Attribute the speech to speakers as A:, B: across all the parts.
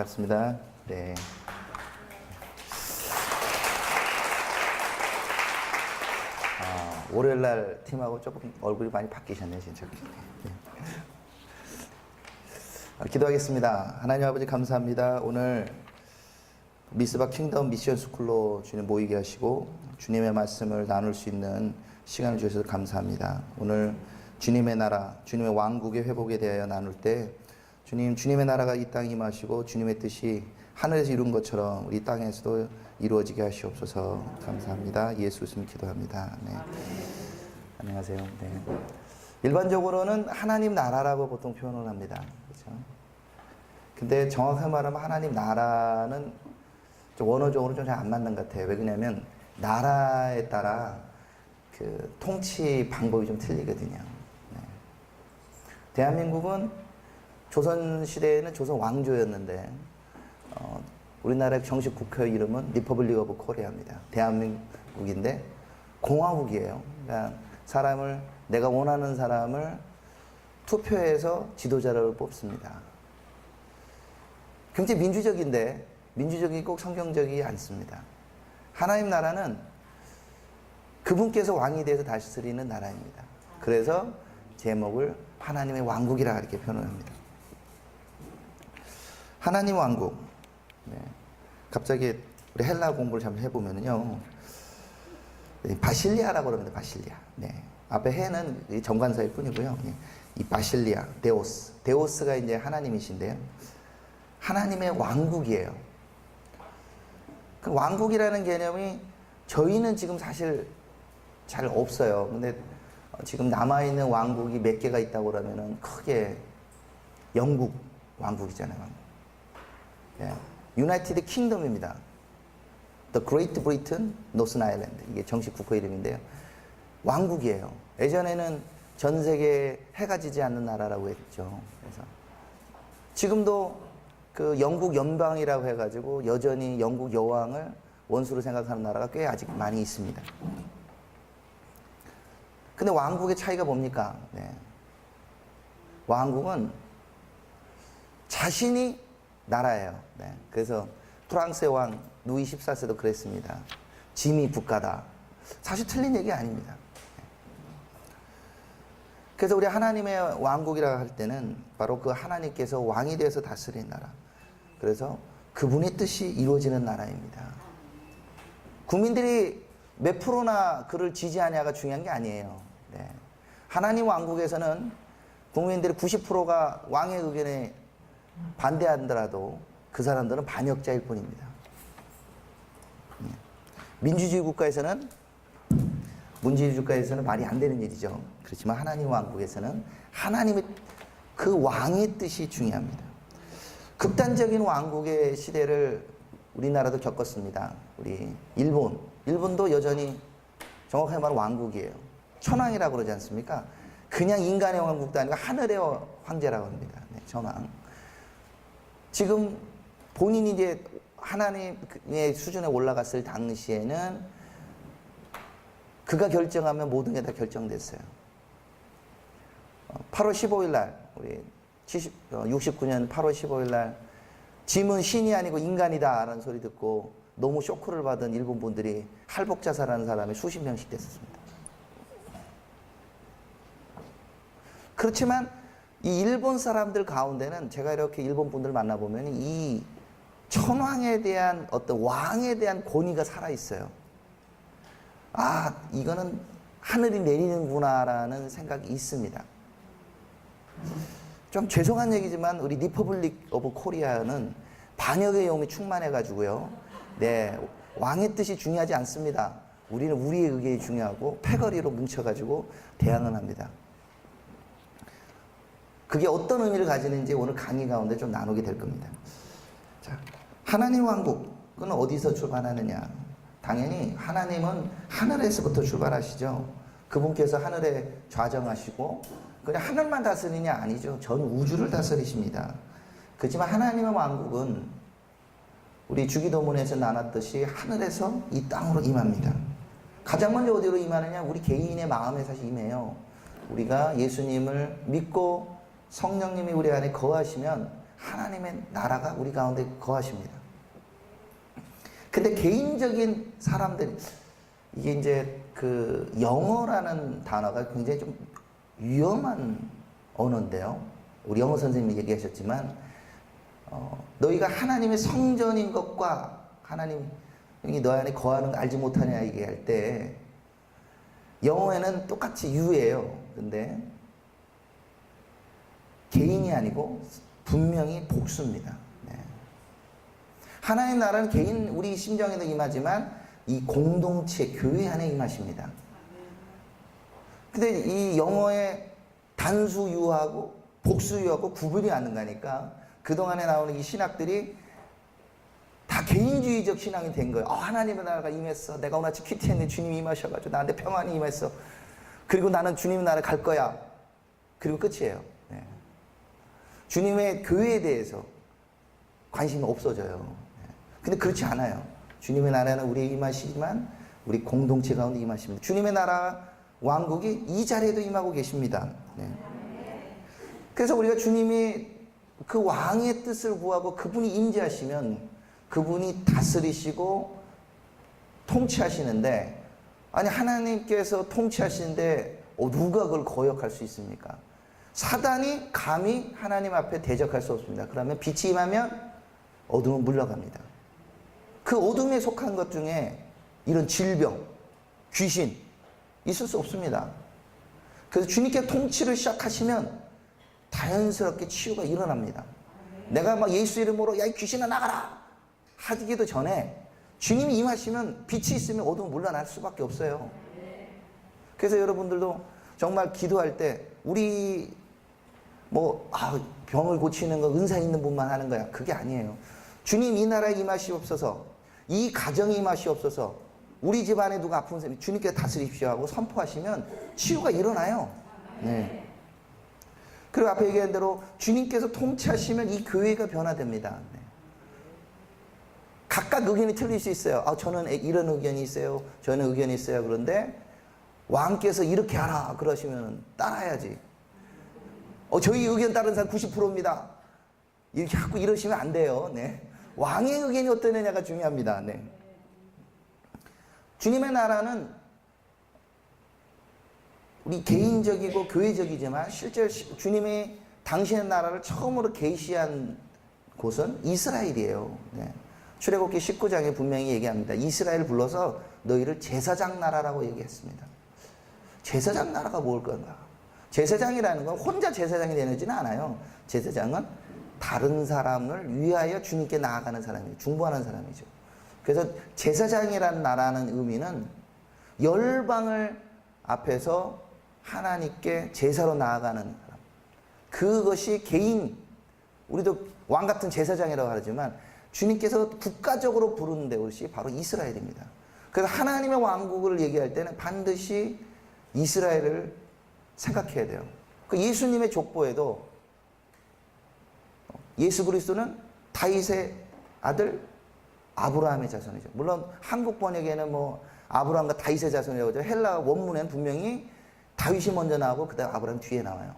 A: 반갑습니다. 네. 월요일날 팀하고 조금 얼굴이 많이 바뀌셨네요, 진짜. 네. 기도하겠습니다. 하나님 아버지 감사합니다. 오늘 미스바 킹덤 미션 스쿨로 주님 모이게 하시고 주님의 말씀을 나눌 수 있는 시간을 주셔서 감사합니다. 오늘 주님의 나라, 주님의 왕국의 회복에 대하여 나눌 때 주님의 나라가 이 땅에 임하시고 주님의 뜻이 하늘에서 이룬 것처럼 우리 땅에서도 이루어지게 하시옵소서. 감사합니다. 예수 이름 기도합니다. 네. 안녕하세요. 네. 일반적으로는 하나님 나라라고 보통 표현을 합니다. 그렇죠? 근데 정확하게 말하면 하나님 나라는 좀 원어적으로 좀 잘 안 맞는 것 같아요. 왜 그러냐면 나라에 따라 그 통치 방법이 좀 틀리거든요. 네. 대한민국은 조선시대에는 조선 왕조였는데 우리나라의 정식 국회 이름은 리퍼블릭 오브 코리아입니다. 대한민국인데 공화국이에요. 그러니까 내가 원하는 사람을 투표해서 지도자를 뽑습니다. 굉장히 민주적인데 민주적이 꼭 성경적이지 않습니다. 하나님 나라는 그분께서 왕이 돼서 다스리는 나라입니다. 그래서 제목을 하나님의 왕국이라 이렇게 표현을 합니다. 하나님 왕국. 네. 갑자기 우리 헬라 공부를 잠시 해보면요. 바실리아라고 그럽니다. 바실리아. 네. 앞에 해는 정관사일 뿐이고요. 이 바실리아, 데오스. 데오스가 이제 하나님이신데요. 하나님의 왕국이에요. 그 왕국이라는 개념이 저희는 지금 사실 잘 없어요. 근데 지금 남아있는 왕국이 몇 개가 있다고 그러면은 크게 영국 왕국이잖아요. 왕국. 예. 유나이티드 킹덤입니다. The Great Britain, Northern Ireland. 이게 정식 국가 이름인데요. 왕국이에요. 예전에는 전 세계에 해가 지지 않는 나라라고 했죠. 그래서 지금도 그 영국 연방이라고 해가지고 여전히 영국 여왕을 원수로 생각하는 나라가 꽤 아직 많이 있습니다. 근데 왕국의 차이가 뭡니까? 네. 왕국은 자신이 나라예요. 네. 그래서 프랑스의 왕 루이 14세도 그랬습니다. 짐이 국가다. 사실 틀린 얘기 아닙니다. 그래서 우리 하나님의 왕국이라고 할 때는 바로 그 하나님께서 왕이 되어서 다스리는 나라. 그래서 그분의 뜻이 이루어지는 나라입니다. 국민들이 몇 프로나 그를 지지하냐가 중요한 게 아니에요. 네. 하나님 왕국에서는 국민들의 90%가 왕의 의견에 반대하더라도 그 사람들은 반역자일 뿐입니다. 민주주의 국가에서는 말이 안 되는 일이죠. 그렇지만 하나님 왕국에서는 하나님의 그 왕의 뜻이 중요합니다. 극단적인 왕국의 시대를 우리나라도 겪었습니다. 우리 일본도 여전히 정확하게 말하면 왕국이에요. 천황이라고 그러지 않습니까? 그냥 인간의 왕국도 아니고 하늘의 황제라고 합니다. 네, 천황. 지금 본인이 이제 하나님의 수준에 올라갔을 당시에는 그가 결정하면 모든 게 다 결정됐어요. 8월 15일 날, 우리 69년 8월 15일 날, 짐은 신이 아니고 인간이다 라는 소리 듣고 너무 쇼크를 받은 일본 분들이 할복 자살하는 사람이 수십 명씩 됐었습니다. 그렇지만 이 일본 사람들 가운데는 제가 이렇게 일본 분들 만나보면 이 천황에 대한 어떤 왕에 대한 권위가 살아있어요. 아, 이거는 하늘이 내리는구나라는 생각이 있습니다. 좀 죄송한 얘기지만 우리 리퍼블릭 오브 코리아는 반역의 영이 충만해가지고요. 네, 왕의 뜻이 중요하지 않습니다. 우리는 우리의 의견이 중요하고 패거리로 뭉쳐가지고 대항을 합니다. 그게 어떤 의미를 가지는지 오늘 강의 가운데 좀 나누게 될 겁니다. 자, 하나님 왕국은 어디서 출발하느냐? 당연히 하나님은 하늘에서부터 출발하시죠. 그분께서 하늘에 좌정하시고 그냥 하늘만 다스리냐? 아니죠. 전 우주를 다스리십니다. 그렇지만 하나님의 왕국은 우리 주기도문에서 나눴듯이 하늘에서 이 땅으로 임합니다. 가장 먼저 어디로 임하느냐? 우리 개인의 마음에 사실 임해요. 우리가 예수님을 믿고 성령님이 우리 안에 거하시면 하나님의 나라가 우리 가운데 거하십니다. 근데 개인적인 사람들이, 이게 이제 그 영어라는 단어가 굉장히 좀 위험한 언어인데요. 우리 영어 선생님이 얘기하셨지만, 너희가 하나님의 성전인 것과 하나님이 너희 안에 거하는 거 알지 못하냐 얘기할 때, 영어에는 똑같이 you예요. 근데 개인이 아니고 분명히 복수입니다. 네. 하나님 나라는 개인, 우리 심정에도 임하지만 이 공동체, 교회 안에 임하십니다. 근데 이 영어의 단수 유하고 복수 유하고 구분이 안 가니까 그동안에 나오는 이 신학들이 다 개인주의적 신앙이 된 거예요. 하나님의 나라가 임했어. 내가 오늘 아침 큐티했는데 주님이 임하셔가지고 나한테 평안이 임했어. 그리고 나는 주님의 나라에 갈 거야. 그리고 끝이에요. 네. 주님의 교회에 대해서 관심이 없어져요. 네. 근데 그렇지 않아요. 주님의 나라는 우리에 임하시지만 우리 공동체 가운데 임하십니다. 주님의 나라 왕국이 이 자리에도 임하고 계십니다. 네. 그래서 우리가 주님이 그 왕의 뜻을 구하고 그분이 임재하시면 그분이 다스리시고 통치하시는데, 아니 하나님께서 통치하시는데 누가 그걸 거역할 수 있습니까? 사단이 감히 하나님 앞에 대적할 수 없습니다. 그러면 빛이 임하면 어둠은 물러갑니다. 그 어둠에 속한 것 중에 이런 질병, 귀신 있을 수 없습니다. 그래서 주님께 통치를 시작하시면 자연스럽게 치유가 일어납니다. 내가 막 예수 이름으로 야 이 귀신아 나가라 하기도 전에 주님이 임하시면 빛이 있으면 어둠은 물러날 수밖에 없어요. 그래서 여러분들도 정말 기도할 때 우리 병을 고치는 거 은사 있는 분만 하는 거야. 그게 아니에요. 주님 이 나라에 임하시옵소서, 이 가정에 임하시옵소서, 우리 집안에 누가 아픈 사람이 주님께 다스리십시오 하고 선포하시면 치유가 일어나요. 네. 그리고 앞에 얘기한 대로 주님께서 통치하시면 이 교회가 변화됩니다. 네. 각각 의견이 틀릴 수 있어요. 저는 이런 의견이 있어요. 저는 의견이 있어요. 그런데 왕께서 이렇게 하라 그러시면 따라야지. 저희 의견 따른 사람 90%입니다. 이렇게 자꾸 이러시면 안 돼요. 네. 왕의 의견이 어떠느냐가 중요합니다. 네. 주님의 나라는 우리 개인적이고 교회적이지만 실제 주님이 당신의 나라를 처음으로 계시한 곳은 이스라엘이에요. 네. 출애굽기 19장에 분명히 얘기합니다. 이스라엘을 불러서 너희를 제사장 나라라고 얘기했습니다. 제사장 나라가 뭘 건가? 제사장이라는 건 혼자 제사장이 되지는 않아요. 제사장은 다른 사람을 위하여 주님께 나아가는 사람이에요. 중보하는 사람이죠. 그래서 제사장이라는 나라는 의미는 열방을 앞에서 하나님께 제사로 나아가는 사람. 그것이 개인, 우리도 왕 같은 제사장이라고 하지만 주님께서 국가적으로 부르는 곳이 바로 이스라엘입니다. 그래서 하나님의 왕국을 얘기할 때는 반드시 이스라엘을 생각해야 돼요. 그 예수님의 족보에도 예수 그리스도는 다윗의 아들 아브라함의 자손이죠. 물론 한국 번역에는 아브라함과 다윗의 자손이라고 하죠. 헬라 원문에는 분명히 다윗이 먼저 나오고 그 다음 아브라함 뒤에 나와요.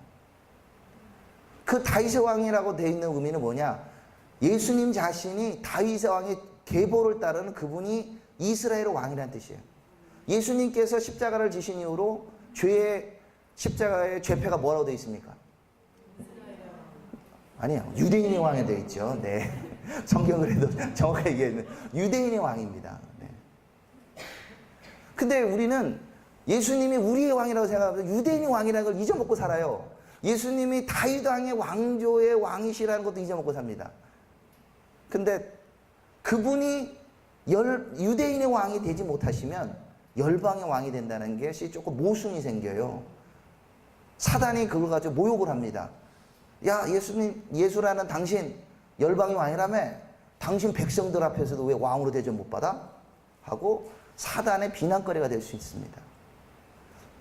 A: 그 다윗의 왕이라고 되어 있는 의미는 뭐냐? 예수님 자신이 다윗의 왕의 계보를 따르는 그분이 이스라엘의 왕이라는 뜻이에요. 예수님께서 십자가를 지신 이후로 십자가의 죄패가 뭐라고 되어 있습니까? 아니요. 유대인의 왕이 되어 있죠. 네. 성경을 해도 정확하게 얘기하면 유대인의 왕입니다. 네. 근데 우리는 예수님이 우리의 왕이라고 생각하면서 유대인의 왕이라는 걸 잊어먹고 살아요. 예수님이 다윗 왕의 왕조의 왕이시라는 것도 잊어먹고 삽니다. 근데 그분이 유대인의 왕이 되지 못하시면 열방의 왕이 된다는 것이 조금 모순이 생겨요. 사단이 그걸 가지고 모욕을 합니다. 야, 예수라는 당신 열방의 왕이라며? 당신 백성들 앞에서도 왜 왕으로 대접 못 받아? 하고 사단의 비난거리가 될 수 있습니다.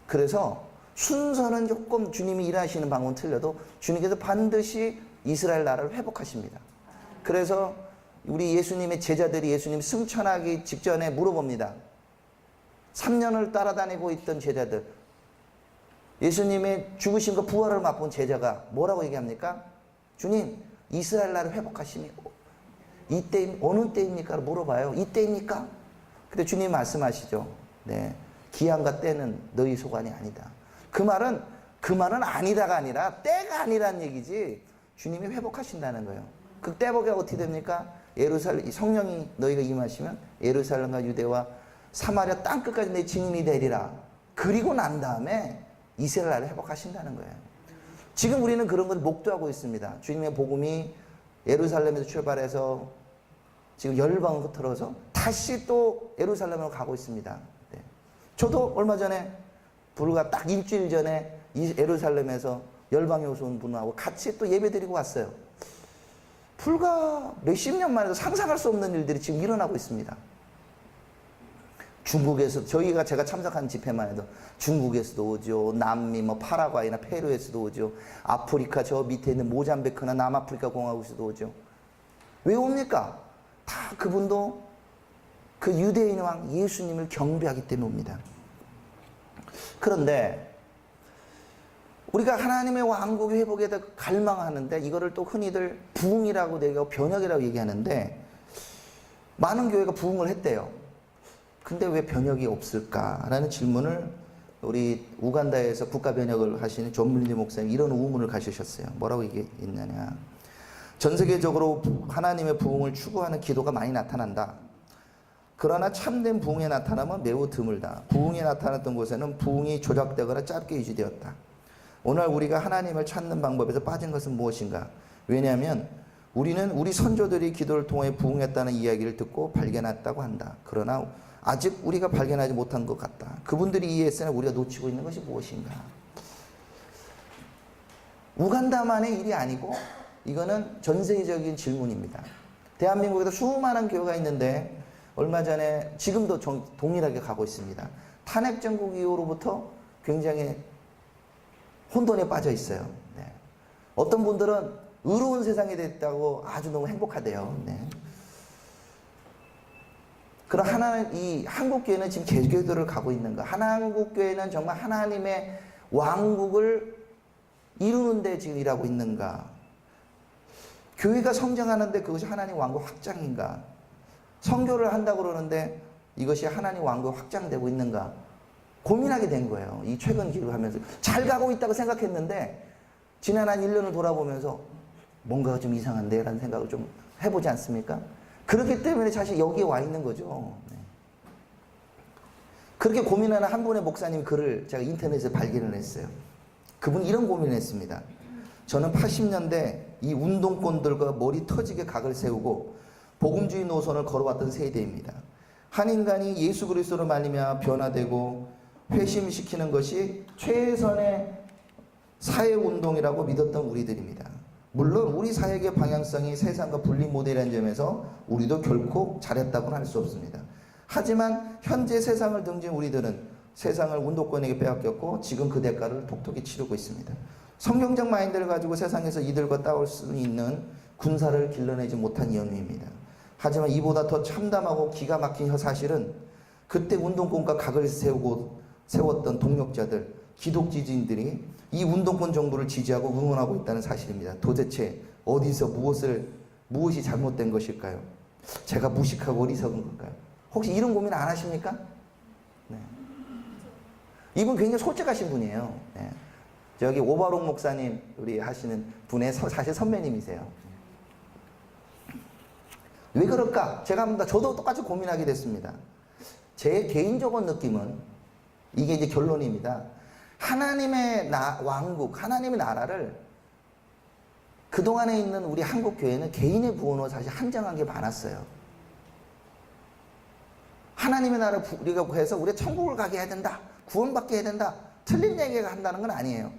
A: 그래서 순서는 조금 주님이 일하시는 방법은 틀려도 주님께서 반드시 이스라엘 나라를 회복하십니다. 그래서 우리 예수님의 제자들이 예수님 승천하기 직전에 물어봅니다. 3년을 따라다니고 있던 제자들, 예수님의 죽으심과 부활을 맛본 제자가 뭐라고 얘기합니까? 주님, 이스라엘 나라를 회복하심이 이때 어느 때입니까? 물어봐요. 이때입니까? 근데 주님 말씀하시죠. 네, 기한과 때는 너희 소관이 아니다. 그 말은 아니다가 아니라 때가 아니란 얘기지. 주님이 회복하신다는 거예요. 그 때가 어떻게 됩니까? 예루살렘 성령이 너희가 임하시면 예루살렘과 유대와 사마리아 땅 끝까지 내 증인이 되리라. 그리고 난 다음에 이스라엘 나라를 회복하신다는 거예요. 지금 우리는 그런 걸 목도하고 있습니다. 주님의 복음이 예루살렘에서 출발해서 지금 열방을 흩어서 다시 또 예루살렘으로 가고 있습니다. 네. 저도 얼마 전에 불과 딱 일주일 전에 이 예루살렘에서 열방에서 온 분하고 같이 또 예배 드리고 왔어요. 불과 몇십 년 만에도 상상할 수 없는 일들이 지금 일어나고 있습니다. 중국에서 제가 참석한 집회만 해도 중국에서도 오죠. 남미 파라과이나 페루에서도 오죠. 아프리카 저 밑에 있는 모잠비크나 남아프리카 공화국에서도 오죠. 왜 옵니까? 다 그분도 그 유대인 왕 예수님을 경배하기 때문에 옵니다. 그런데 우리가 하나님의 왕국의 회복에 대해 갈망하는데 이거를 또 흔히들 부흥이라고 내가 변혁이라고 얘기하는데 많은 교회가 부흥을 했대요. 근데 왜 변혁이 없을까라는 질문을 우리 우간다에서 국가 변혁을 하시는 존 물리 목사님 이런 의문을 가지셨어요. 뭐라고 얘기했냐냐. 전 세계적으로 하나님의 부흥을 추구하는 기도가 많이 나타난다. 그러나 참된 부흥에 나타나면 매우 드물다. 부흥이 나타났던 곳에는 부흥이 조작되거나 짧게 유지되었다. 오늘 우리가 하나님을 찾는 방법에서 빠진 것은 무엇인가? 왜냐하면 우리는 우리 선조들이 기도를 통해 부흥했다는 이야기를 듣고 발견했다고 한다. 그러나 아직 우리가 발견하지 못한 것 같다. 그분들이 이해했으나 우리가 놓치고 있는 것이 무엇인가? 우간다만의 일이 아니고 이거는 전 세계적인 질문입니다. 대한민국에도 수많은 교회가 있는데 얼마 전에 지금도 동일하게 가고 있습니다. 탄핵 정국 이후로부터 굉장히 혼돈에 빠져 있어요. 네. 어떤 분들은 의로운 세상이 됐다고 아주 너무 행복하대요. 네. 그럼 이 한국교회는 지금 개교도를 가고 있는가? 한국교회는 정말 하나님의 왕국을 이루는 데 지금 일하고 있는가? 교회가 성장하는데 그것이 하나님 왕국 확장인가? 선교를 한다고 그러는데 이것이 하나님 왕국 확장되고 있는가? 고민하게 된 거예요. 이 최근 기록하면서 잘 가고 있다고 생각했는데 지난 한 1년을 돌아보면서 뭔가가 좀 이상한데 라는 생각을 좀 해보지 않습니까? 그렇기 때문에 사실 여기에 와 있는 거죠. 네. 그렇게 고민하는 한 분의 목사님 글을 제가 인터넷에서 발견을 했어요. 그분이 이런 고민을 했습니다. 저는 80년대 이 운동권들과 머리 터지게 각을 세우고 복음주의 노선을 걸어왔던 세대입니다. 한 인간이 예수 그리스도로 말미암아 변화되고 회심시키는 것이 최선의 사회운동이라고 믿었던 우리들입니다. 물론 우리 사역의 방향성이 세상과 분리 모델이라는 점에서 우리도 결코 잘했다고는 할 수 없습니다. 하지만 현재 세상을 등진 우리들은 세상을 운동권에게 빼앗겼고 지금 그 대가를 독특히 치르고 있습니다. 성경적 마인드를 가지고 세상에서 이들과 싸울 수 있는 군사를 길러내지 못한 연유입니다. 하지만 이보다 더 참담하고 기가 막힌 사실은 그때 운동권과 각을 세웠던 동력자들, 기독지지인들이 이 운동권 정부를 지지하고 응원하고 있다는 사실입니다. 도대체 어디서 무엇이 잘못된 것일까요? 제가 무식하고 어리석은 걸까요? 혹시 이런 고민 안 하십니까? 네. 이분 굉장히 솔직하신 분이에요. 네. 저기 오바롱 목사님 우리 하시는 분의 사실 선배님이세요. 왜 그럴까? 저도 똑같이 고민하게 됐습니다. 제 개인적인 느낌은 이게 이제 결론입니다. 하나님의 왕국, 하나님의 나라를 그동안에 있는 우리 한국교회는 개인의 구원으로 사실 한정한 게 많았어요. 하나님의 나라를 우리가 해서 우리 천국을 가게 해야 된다. 구원받게 해야 된다. 틀린 얘기가 한다는 건 아니에요.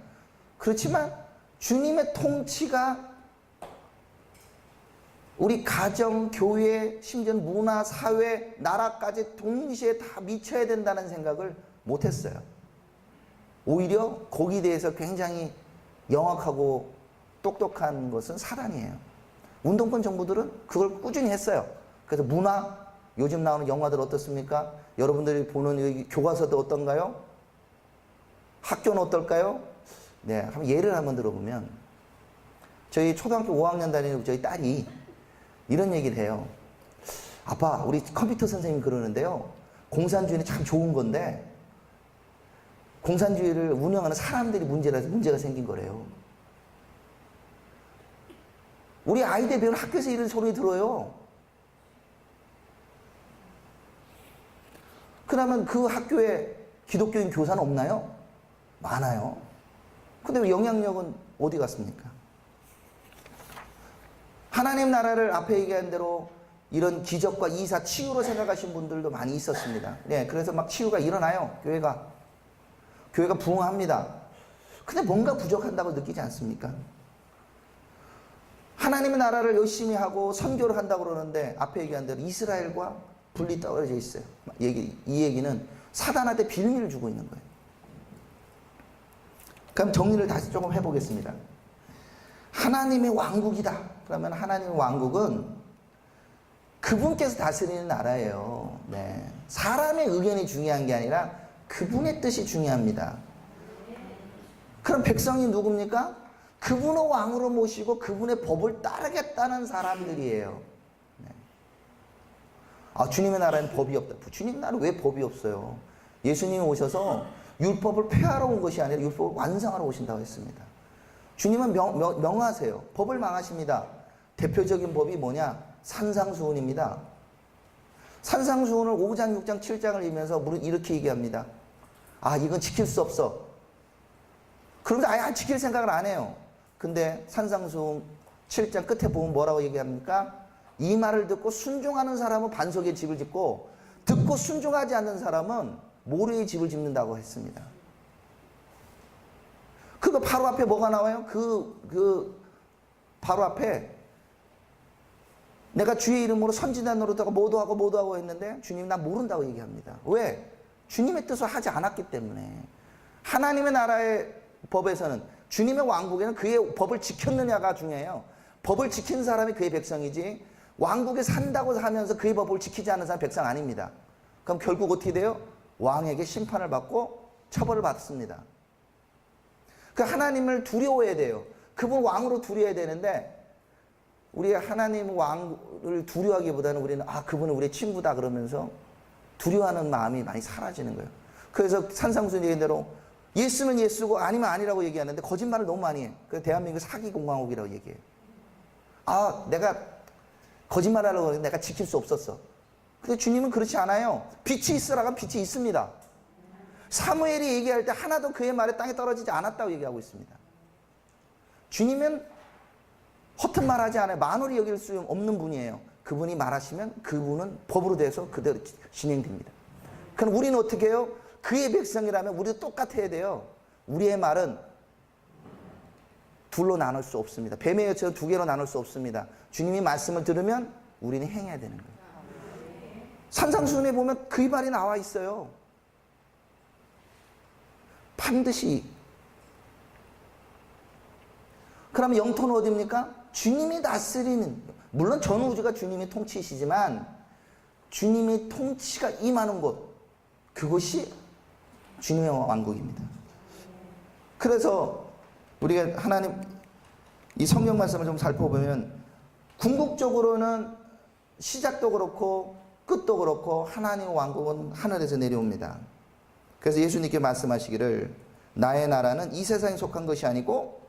A: 그렇지만 주님의 통치가 우리 가정, 교회, 심지어 문화, 사회, 나라까지 동시에 다 미쳐야 된다는 생각을 못했어요. 오히려 거기에 대해서 굉장히 영악하고 똑똑한 것은 사랑이에요. 운동권 정부들은 그걸 꾸준히 했어요. 그래서 문화, 요즘 나오는 영화들 어떻습니까? 여러분들이 보는 교과서도 어떤가요? 학교는 어떨까요? 네, 한번 예를 한번 들어보면 저희 초등학교 5학년 다니는 저희 딸이 이런 얘기를 해요. 아빠, 우리 컴퓨터 선생님 그러는데요. 공산주의는 참 좋은 건데 공산주의를 운영하는 사람들이 문제가 생긴 거래요. 우리 아이들 배우는 학교에서 이런 소리 들어요. 그러면 그 학교에 기독교인 교사는 없나요? 많아요. 근데 영향력은 어디 갔습니까? 하나님 나라를 앞에 얘기한 대로 이런 기적과 이사, 치유로 생각하신 분들도 많이 있었습니다. 네, 그래서 막 치유가 일어나요. 교회가 부흥합니다. 근데 뭔가 부족한다고 느끼지 않습니까? 하나님의 나라를 열심히 하고 선교를 한다고 그러는데 앞에 얘기한 대로 이스라엘과 분리 떨어져 있어요. 이 얘기는 사단한테 빌미를 주고 있는 거예요. 그럼 정리를 다시 조금 해보겠습니다. 하나님의 왕국이다. 그러면 하나님의 왕국은 그분께서 다스리는 나라예요. 네. 사람의 의견이 중요한 게 아니라 그분의 뜻이 중요합니다. 그럼 백성이 누굽니까? 그분을 왕으로 모시고 그분의 법을 따르겠다는 사람들이에요. 네. 아, 주님의 나라에는 법이 없다. 주님 나라에 왜 법이 없어요? 예수님이 오셔서 율법을 폐하러 온 것이 아니라 율법을 완성하러 오신다고 했습니다. 주님은 명하세요. 법을 망하십니다. 대표적인 법이 뭐냐? 산상수훈입니다. 산상수훈을 5장, 6장, 7장을 읽으면서 이렇게 얘기합니다. 아, 이건 지킬 수 없어. 그러면서 아예 지킬 생각을 안 해요. 근데 산상수훈 7장 끝에 보면 뭐라고 얘기합니까? 이 말을 듣고 순종하는 사람은 반석에 집을 짓고 듣고 순종하지 않는 사람은 모래에 집을 짓는다고 했습니다. 그거 바로 앞에 뭐가 나와요? 바로 앞에 내가 주의 이름으로 선지자 노릇하고 모도하고 했는데 주님 나 모른다고 얘기합니다. 왜? 주님의 뜻을 하지 않았기 때문에. 하나님의 나라의 법에서는 주님의 왕국에는 그의 법을 지켰느냐가 중요해요. 법을 지킨 사람이 그의 백성이지 왕국에 산다고 하면서 그의 법을 지키지 않는 사람은 백성 아닙니다. 그럼 결국 어떻게 돼요? 왕에게 심판을 받고 처벌을 받습니다. 그 하나님을 두려워해야 돼요. 그분 왕으로 두려워해야 되는데 우리 하나님 왕을 두려워하기보다는 우리는 그분은 우리의 친구다 그러면서 두려워하는 마음이 많이 사라지는 거예요. 그래서 산상수훈 얘기한 대로 예수는 예수고 아니면 아니라고 얘기하는데 거짓말을 너무 많이 해요. 그래서 대한민국 사기공화국이라고 얘기해요. 내가 거짓말하려고 했는데 내가 지킬 수 없었어. 근데 주님은 그렇지 않아요. 빛이 있으라고 빛이 있습니다. 사무엘이 얘기할 때 하나도 그의 말에 땅에 떨어지지 않았다고 얘기하고 있습니다. 주님은 허튼 말하지 않아요. 만월이 여길 수 없는 분이에요. 그분이 말하시면 그분은 법으로 돼서 그대로 진행됩니다. 그럼 우리는 어떻게 해요? 그의 백성이라면 우리도 똑같아야 돼요. 우리의 말은 둘로 나눌 수 없습니다. 뱀의 여처럼 두 개로 나눌 수 없습니다. 주님이 말씀을 들으면 우리는 행해야 되는 거예요. 산상수훈에 보면 그의 말이 나와 있어요. 반드시. 그럼 영토는 어디입니까? 주님이 다스리는, 물론 전 우주가 주님의 통치이시지만 주님의 통치가 임하는 곳, 그곳이 주님의 왕국입니다. 그래서 우리가 하나님 이 성경 말씀을 좀 살펴보면 궁극적으로는 시작도 그렇고 끝도 그렇고 하나님의 왕국은 하늘에서 내려옵니다. 그래서 예수님께 말씀하시기를 나의 나라는 이 세상에 속한 것이 아니고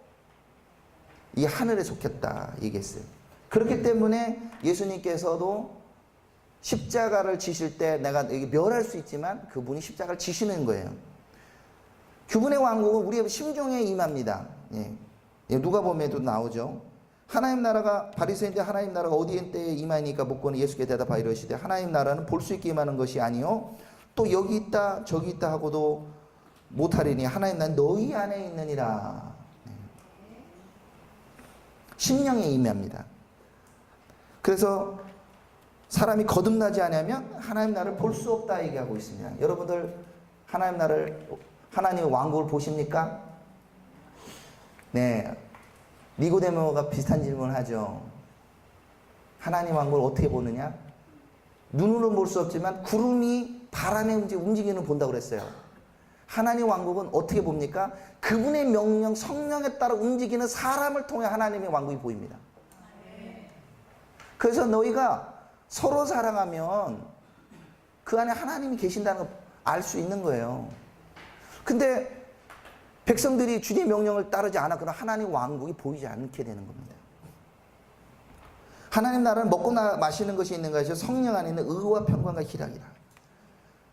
A: 이 하늘에 속했다 얘기했어요. 그렇기 때문에 예수님께서도 십자가를 지실 때 내가 여기 멸할 수 있지만 그분이 십자가를 지시는 거예요. 그분의 왕국은 우리의 심중에 임합니다. 누가복음에도 나오죠. 하나님 나라가 바리새인들 하나님 나라가 어디에 때에 임하니까 묻고는 예수께 대답하여 이르시되 하나님 나라는 볼 수 있게 임하는 것이 아니요 또 여기 있다 저기 있다 하고도 못하리니 하나님 나라는 너희 안에 있느니라. 심령에 임합니다. 그래서 사람이 거듭나지 않으면 하나님 나라를 볼 수 없다 얘기하고 있습니다. 여러분들 하나님 나라를 하나님의 왕국을 보십니까? 네, 니고데모가 비슷한 질문을 하죠. 하나님 왕국을 어떻게 보느냐? 눈으로는 볼 수 없지만 구름이 바람에 움직이는 본다고 그랬어요. 하나님 왕국은 어떻게 봅니까? 그분의 명령, 성령에 따라 움직이는 사람을 통해 하나님의 왕국이 보입니다. 그래서 너희가 서로 사랑하면 그 안에 하나님이 계신다는 걸 알 수 있는 거예요. 근데 백성들이 주님의 명령을 따르지 않았거나 하나님 왕국이 보이지 않게 되는 겁니다. 하나님 나라는 먹고 마시는 것이 있는 것이 성령 안에 있는 의와 평강과 희락이라.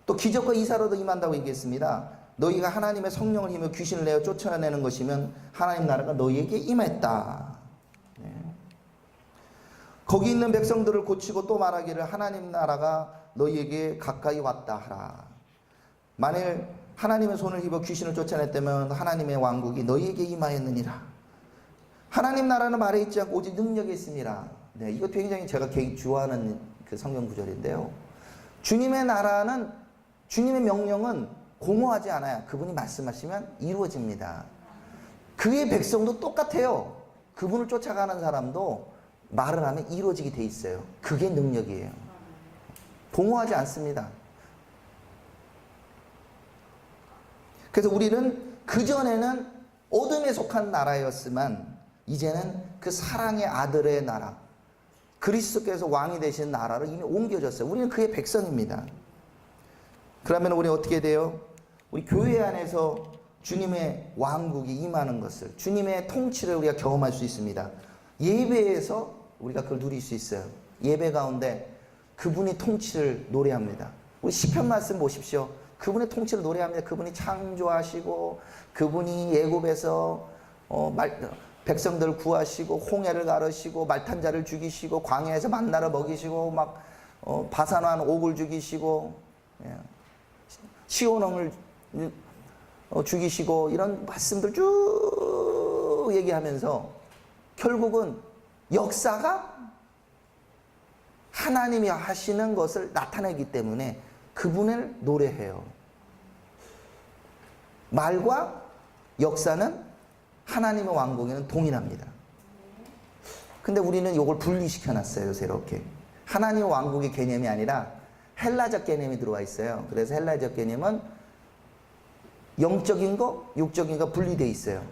A: 또 기적과 이사로도 임한다고 얘기했습니다. 너희가 하나님의 성령을 힘으로 귀신을 내어 쫓아내는 것이면 하나님 나라가 너희에게 임했다. 네. 거기 있는 백성들을 고치고 또 말하기를 하나님 나라가 너희에게 가까이 왔다 하라. 만일 하나님의 손을 힘입어 귀신을 쫓아냈다면 하나님의 왕국이 너희에게 임하였느니라. 하나님 나라는 말에 있지 않고 오직 능력에 있습니다. 네, 이거 굉장히 제가 좋아하는 그 성경 구절인데요. 주님의 나라는, 주님의 명령은 공허하지 않아요. 그분이 말씀하시면 이루어집니다. 그의 백성도 똑같아요. 그분을 쫓아가는 사람도 말을 하면 이루어지게 돼 있어요. 그게 능력이에요. 공허하지 않습니다. 그래서 우리는 그전에는 어둠에 속한 나라였지만 이제는 그 사랑의 아들의 나라, 그리스도께서 왕이 되신 나라로 이미 옮겨졌어요. 우리는 그의 백성입니다. 그러면 우리 어떻게 돼요? 우리 교회 안에서 주님의 왕국이 임하는 것을, 주님의 통치를 우리가 경험할 수 있습니다. 예배에서 우리가 그걸 누릴 수 있어요. 예배 가운데 그분의 통치를 노래합니다. 우리 시편 말씀 보십시오. 그분의 통치를 노래합니다. 그분이 창조하시고, 그분이 애굽에서 백성들을 구하시고, 홍해를 가르시고, 말탄자를 죽이시고, 광야에서 만나를 먹이시고, 바산한 옥을 죽이시고, 시온왕을 죽이시고, 이런 말씀들 쭉 얘기하면서 결국은 역사가 하나님이 하시는 것을 나타내기 때문에 그분을 노래해요. 말과 역사는 하나님의 왕국에는 동일합니다. 근데 우리는 이걸 분리시켜 놨어요. 요새 이렇게. 하나님의 왕국의 개념이 아니라 헬라적 개념이 들어와 있어요. 그래서 헬라적 개념은 영적인 거, 육적인 거 분리되어 있어요.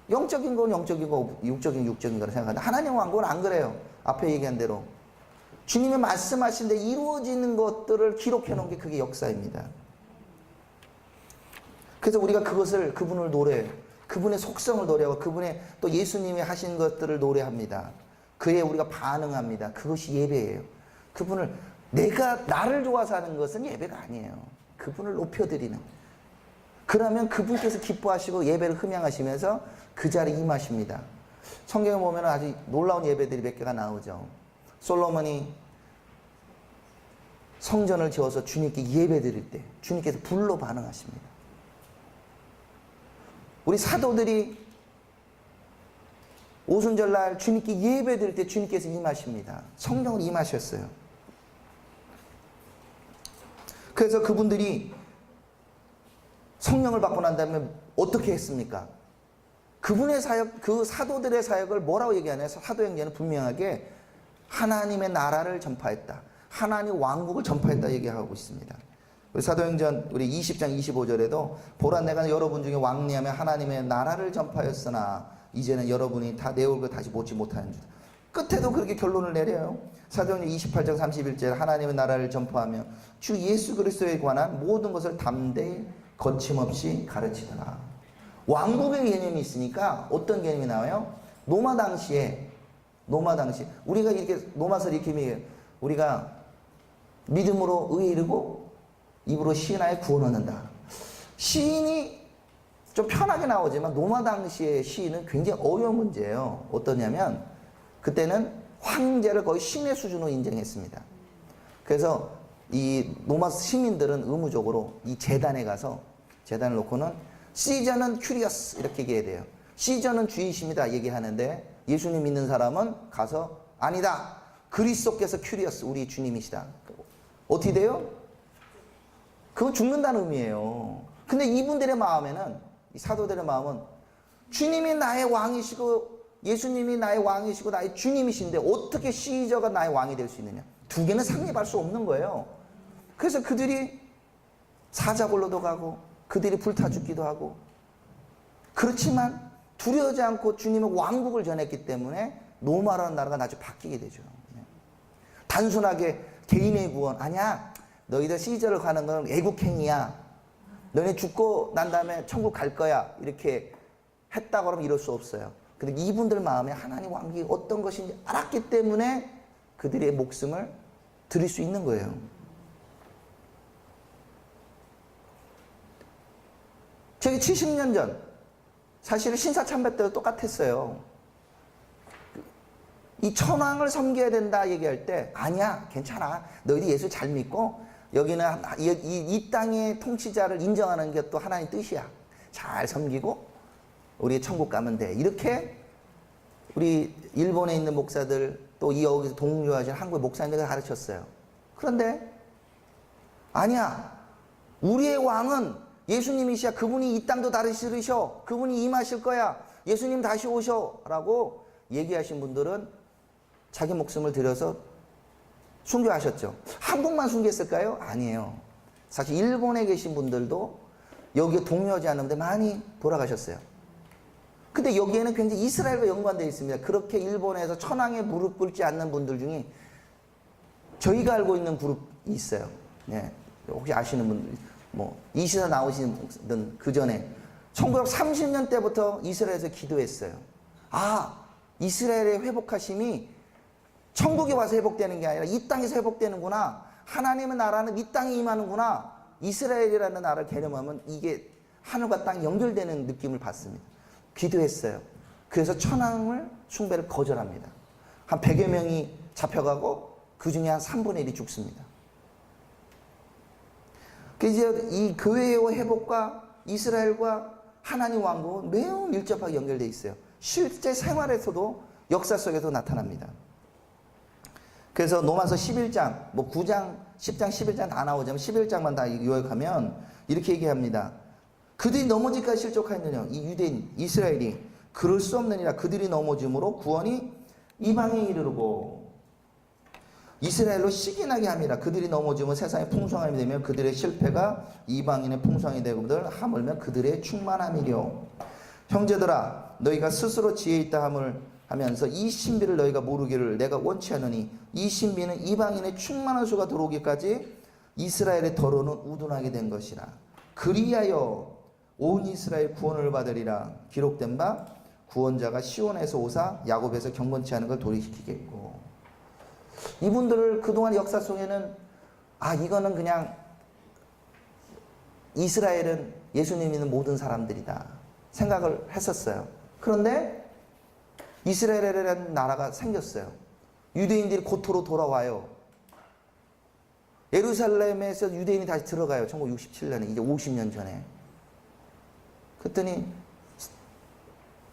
A: 영적인 건 영적인 거, 육적인 거라 생각하는데 하나님의 왕국은 안 그래요. 앞에 얘기한 대로. 주님이 말씀하신 데 이루어지는 것들을 기록해 놓은 게 그게 역사입니다. 그래서 우리가 그것을, 그분을 노래해요. 그분의 속성을 노래하고 그분의 또 예수님이 하신 것들을 노래합니다. 그에 우리가 반응합니다. 그것이 예배예요. 그분을, 나를 좋아서 하는 것은 예배가 아니에요. 그분을 높여드리는. 그러면 그분께서 기뻐하시고 예배를 흠양하시면서 그 자리에 임하십니다. 성경에 보면 아주 놀라운 예배들이 몇 개가 나오죠. 솔로몬이 성전을 지어서 주님께 예배 드릴 때 주님께서 불로 반응하십니다. 우리 사도들이 오순절날 주님께 예배 드릴 때 주님께서 임하십니다. 성령으로 임하셨어요. 그래서 그분들이 성령을 받고 난 다음에 어떻게 했습니까? 그분의 사역, 그 사도들의 사역을 뭐라고 얘기하냐면 사도행전은 분명하게 하나님의 나라를 전파했다. 하나님 왕국을 전파했다 얘기하고 있습니다. 우리 사도행전 우리 20장 25절에도 보라 내가 여러분 중에 왕리하며 하나님의 나라를 전파했으나 이제는 여러분이 다 내 얼굴 다시 보지 못하는 줄. 끝에도 그렇게 결론을 내려요. 사도행전 28장 31절 하나님의 나라를 전파하며 주 예수 그리스도에 관한 모든 것을 담대히 거침없이 가르치더라. 왕국의 개념이 있으니까 어떤 개념이 나와요? 노마 당시 우리가 이렇게 노마서를 이렇게 우리가 믿음으로 의에 이르고 입으로 시인하여 구원 얻는다. 시인이 좀 편하게 나오지만 노마 당시의 시인은 굉장히 어려운 문제예요. 어떠냐면 그때는 황제를 거의 신의 수준으로 인정했습니다. 그래서 이 노마 시민들은 의무적으로 이 제단에 가서 제단을 놓고는 시저는 큐리어스 이렇게 얘기해야 돼요. 시저는 주이십니다 얘기하는데 예수님 믿는 사람은 가서 아니다. 그리스도께서 큐리어스 우리 주님이시다. 어떻게 돼요? 그건 죽는다는 의미예요. 근데 이분들의 마음에는 이 사도들의 마음은 주님이 나의 왕이시고 예수님이 나의 왕이시고 나의 주님이신데 어떻게 시저가 나의 왕이 될 수 있느냐. 두 개는 상립할 수 없는 거예요. 그래서 그들이 사자굴로도 가고 그들이 불타 죽기도 하고. 그렇지만 두려워하지 않고 주님의 왕국을 전했기 때문에 로마라는 나라가 나중에 바뀌게 되죠. 단순하게 개인의 구원, 아니야, 너희들 시저를 가는 건 애국행위야, 너네 죽고 난 다음에 천국 갈 거야, 이렇게 했다고 하면 이럴 수 없어요. 근데 이분들 마음에 하나님 왕국이 어떤 것인지 알았기 때문에 그들의 목숨을 드릴 수 있는 거예요. 저기 70년 전, 사실은 신사참배 때도 똑같았어요. 이 천왕을 섬겨야 된다 얘기할 때, 아니야, 괜찮아, 너희들 예수 잘 믿고 여기는 이 땅의 통치자를 인정하는 게 또 하나님 뜻이야, 잘 섬기고 우리 천국 가면 돼, 이렇게 우리 일본에 있는 목사들, 또 여기서 동료하신 한국의 목사님들 가르쳤어요. 그런데 아니야, 우리의 왕은 예수님이시야, 그분이 이 땅도 다스리셔, 그분이 임하실 거야, 예수님 다시 오셔 라고 얘기하신 분들은 자기 목숨을 들여서 순교하셨죠. 한국만 순교했을까요? 아니에요. 사실 일본에 계신 분들도 여기에 동요하지 않는데 많이 돌아가셨어요. 근데 여기에는 굉장히 이스라엘과 연관되어 있습니다. 그렇게 일본에서 천황에 무릎 꿇지 않는 분들 중에 저희가 알고 있는 그룹이 있어요. 네. 혹시 아시는 분들, 이 시대 나오시는 그 전에 1930년 때부터 이스라엘에서 기도했어요. 아, 이스라엘의 회복하심이 천국에 와서 회복되는 게 아니라 이 땅에서 회복되는구나. 하나님의 나라는 이 땅에 임하는구나. 이스라엘이라는 나라를 개념하면 이게 하늘과 땅이 연결되는 느낌을 받습니다. 기도했어요. 그래서 천황을 숭배를 거절합니다. 한 100여 명이 잡혀가고 그 중에 한 3분의 1이 죽습니다. 그래서 이 교회의 회복과 이스라엘과 하나님 왕국은 매우 밀접하게 연결되어 있어요. 실제 생활에서도 역사 속에서 나타납니다. 그래서 로마서 11장, 9장, 10장, 11장 다 나오자면 11장만 다 요약하면 이렇게 얘기합니다. 그들이 넘어질까지 실족하였느냐, 이 유대인, 이스라엘이 그럴 수 없느니라. 그들이 넘어짐으로 구원이 이방에 이르르고 이스라엘로 시기나게 함이라. 그들이 넘어지면 세상의 풍성함이 되며 그들의 실패가 이방인의 풍성이 되거든 하물며 그들의 충만함이려. 형제들아, 너희가 스스로 지혜 있다 함을 하면서 이 신비를 너희가 모르기를 내가 원치 않으니, 이 신비는 이방인의 충만한 수가 들어오기까지 이스라엘의 더러는 우둔하게 된 것이라. 그리하여 온 이스라엘 구원을 받으리라. 기록된 바 구원자가 시온에서 오사 야곱에서 경건치 않은 걸 돌이키겠고. 이분들을 그동안 역사 속에는 이거는 그냥 이스라엘은 예수님 믿는 모든 사람들이다 생각을 했었어요. 그런데 이스라엘이라는 나라가 생겼어요. 유대인들이 고토로 돌아와요. 예루살렘에서 유대인이 다시 들어가요. 1967년에, 이제 50년 전에. 그랬더니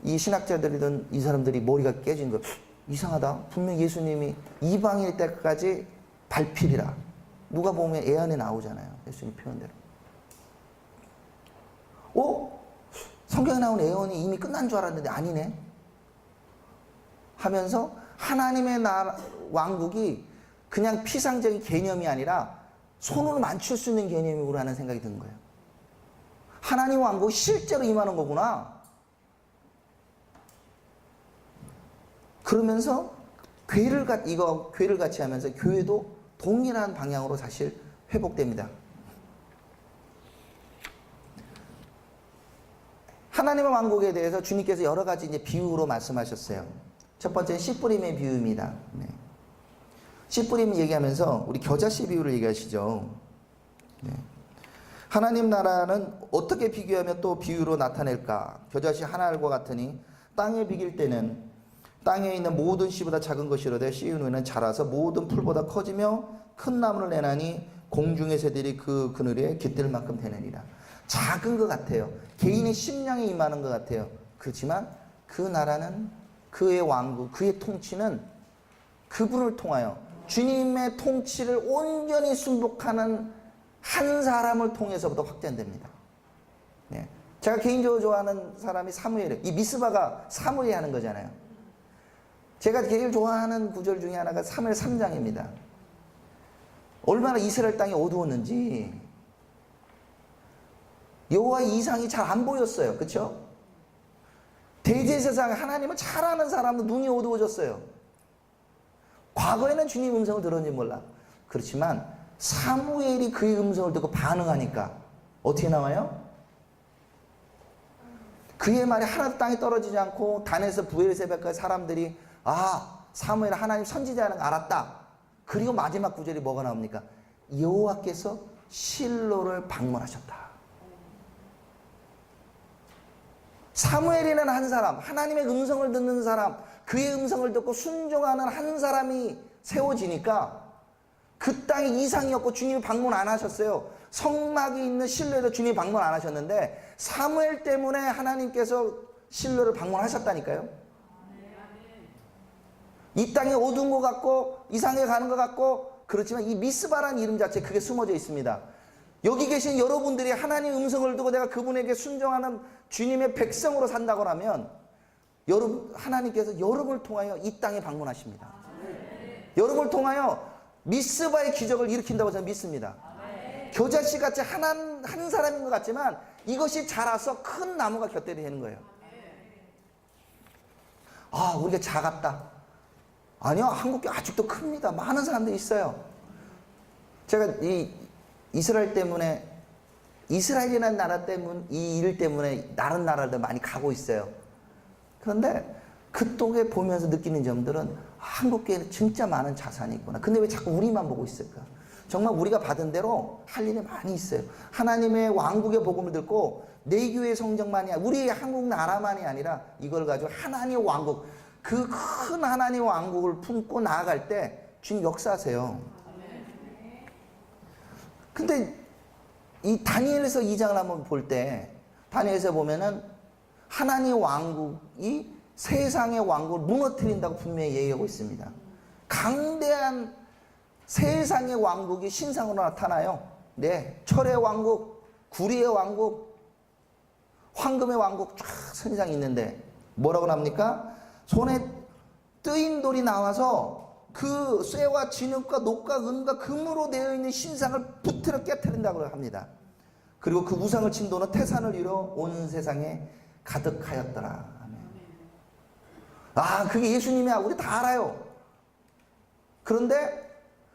A: 이 신학자들이든 이 사람들이 머리가 깨진 거, 이상하다. 분명 예수님이 이방일 때까지 발필이라. 누가 보면 예언에 나오잖아요. 예수님 표현대로. 성경에 나온 예언이 이미 끝난 줄 알았는데 아니네. 하면서 하나님의 나라, 왕국이 그냥 피상적인 개념이 아니라 손으로 만질 수 있는 개념이구나 하는 생각이 드는 거예요. 하나님 왕국이 실제로 임하는 거구나. 그러면서 교회를 같이 하면서 교회도 동일한 방향으로 사실 회복됩니다. 하나님의 왕국에 대해서 주님께서 여러 가지 이제 비유로 말씀하셨어요. 첫 번째는 씨 뿌림의 비유입니다. 네. 씨 뿌림 얘기하면서 우리 겨자씨 비유를 얘기하시죠. 네. 하나님 나라는 어떻게 비교하며 또 비유로 나타낼까? 겨자씨 한 알과 같으니 땅에 비길 때는 땅에 있는 모든 씨보다 작은 것이로되 씨인 후에는 자라서 모든 풀보다 커지며 큰 나무를 내나니 공중의 새들이 그 그늘에 깃들 만큼 되느니라. 작은 것 같아요. 개인의 심령에 임하는 것 같아요. 그렇지만 그 나라는, 그의 왕국, 그의 통치는 그분을 통하여 주님의 통치를 온전히 순복하는 한 사람을 통해서부터 확장됩니다. 네. 제가 개인적으로 좋아하는 사람이 사무엘이에요. 이 미스바가 사무엘이 하는 거잖아요. 제가 제일 좋아하는 구절 중에 하나가 사무엘 3장입니다. 얼마나 이스라엘 땅이 어두웠는지, 여호와의 이상이 잘 안 보였어요. 그렇죠? 대제사장 하나님을 잘 아는 사람은 눈이 어두워졌어요. 과거에는 주님 음성을 들었는지 몰라. 그렇지만 사무엘이 그의 음성을 듣고 반응하니까 어떻게 나와요? 그의 말이 하나도 땅에 떨어지지 않고 단에서 브엘세바까지 사람들이 사무엘 하나님 선지자라는 걸 알았다. 그리고 마지막 구절이 뭐가 나옵니까? 여호와께서 실로를 방문하셨다. 사무엘이라는 한 사람, 하나님의 음성을 듣는 사람, 그의 음성을 듣고 순종하는 한 사람이 세워지니까 그 땅에 이상이 없고 주님이 방문 안 하셨어요. 성막이 있는 실로에도 주님이 방문 안 하셨는데 사무엘 때문에 하나님께서 실로를 방문하셨다니까요. 이 땅에 어두운 것 같고 이상하게 가는 것 같고 그렇지만 이 미스바라는 이름 자체에 그게 숨어져 있습니다. 여기 계신 여러분들이 하나님 음성을 듣고 내가 그분에게 순종하는 주님의 백성으로 산다고 하면 여러분, 하나님께서 여러분을 통하여 이 땅에 방문하십니다. 여러분을 통하여 미스바의 기적을 일으킨다고 저는 믿습니다. 겨자씨 같이 한 사람인 것 같지만 이것이 자라서 큰 나무가 곁들이 되는 거예요. 우리가 작았다. 아니요, 한국교 아직도 큽니다. 많은 사람들이 있어요. 제가 이 이스라엘 때문에, 이스라엘이라는 나라 때문에, 이 일 때문에 다른 나라들 많이 가고 있어요. 그런데 그쪽에 보면서 느끼는 점들은 한국교회는 진짜 많은 자산이 있구나. 근데 왜 자꾸 우리만 보고 있을까? 정말 우리가 받은 대로 할 일이 많이 있어요. 하나님의 왕국의 복음을 듣고 내 교회 성정만이 아니라 우리 한국 나라만이 아니라 이걸 가지고 하나님의 왕국, 그 큰 하나님의 왕국을 품고 나아갈 때 주님 역사하세요. 근데 이 다니엘에서 2장을 한번 볼 때 다니엘에서 보면은 하나님의 왕국이 세상의 왕국을 무너뜨린다고 분명히 얘기하고 있습니다. 강대한 세상의 왕국이 신상으로 나타나요. 네, 철의 왕국, 구리의 왕국, 황금의 왕국 쫙 선상이 있는데 뭐라고 합니까? 손에 뜨인 돌이 나와서 그 쇠와 진흙과 녹과 은과 금으로 되어 있는 신상을 붙들어 깨뜨린다고 합니다. 그리고 그 우상을 친 돌은 태산을 이뤄 온 세상에 가득하였더라. 그게 예수님이야. 우리 다 알아요. 그런데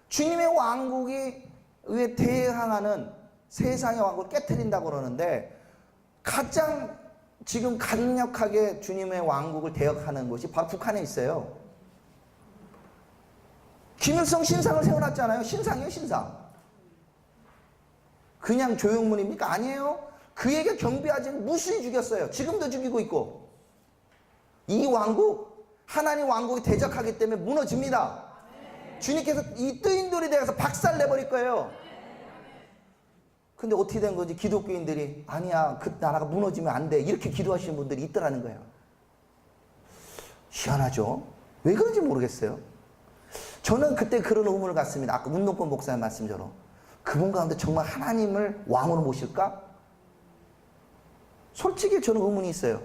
A: 주님의 왕국이 왜 대항하는 세상의 왕국을 깨뜨린다고 그러는데 가장 지금 강력하게 주님의 왕국을 대역하는 곳이 바로 북한에 있어요. 김일성 신상을 세워놨잖아요. 신상이에요, 신상. 그냥 조형물입니까? 아니에요. 그에게 경배하지 무수히 죽였어요. 지금도 죽이고 있고. 이 왕국, 하나님 왕국이 대적하기 때문에 무너집니다. 주님께서 이 뜨인 돌이 되어서 박살내버릴 거예요. 근데 어떻게 된 건지 기독교인들이 아니야, 그 나라가 무너지면 안 돼, 이렇게 기도하시는 분들이 있더라는 거예요. 희한하죠? 왜 그런지 모르겠어요. 저는 그때 그런 의문을 갖습니다. 아까 문동권 목사님 말씀대로 그분 가운데 정말 하나님을 왕으로 모실까? 솔직히 저는 의문이 있어요.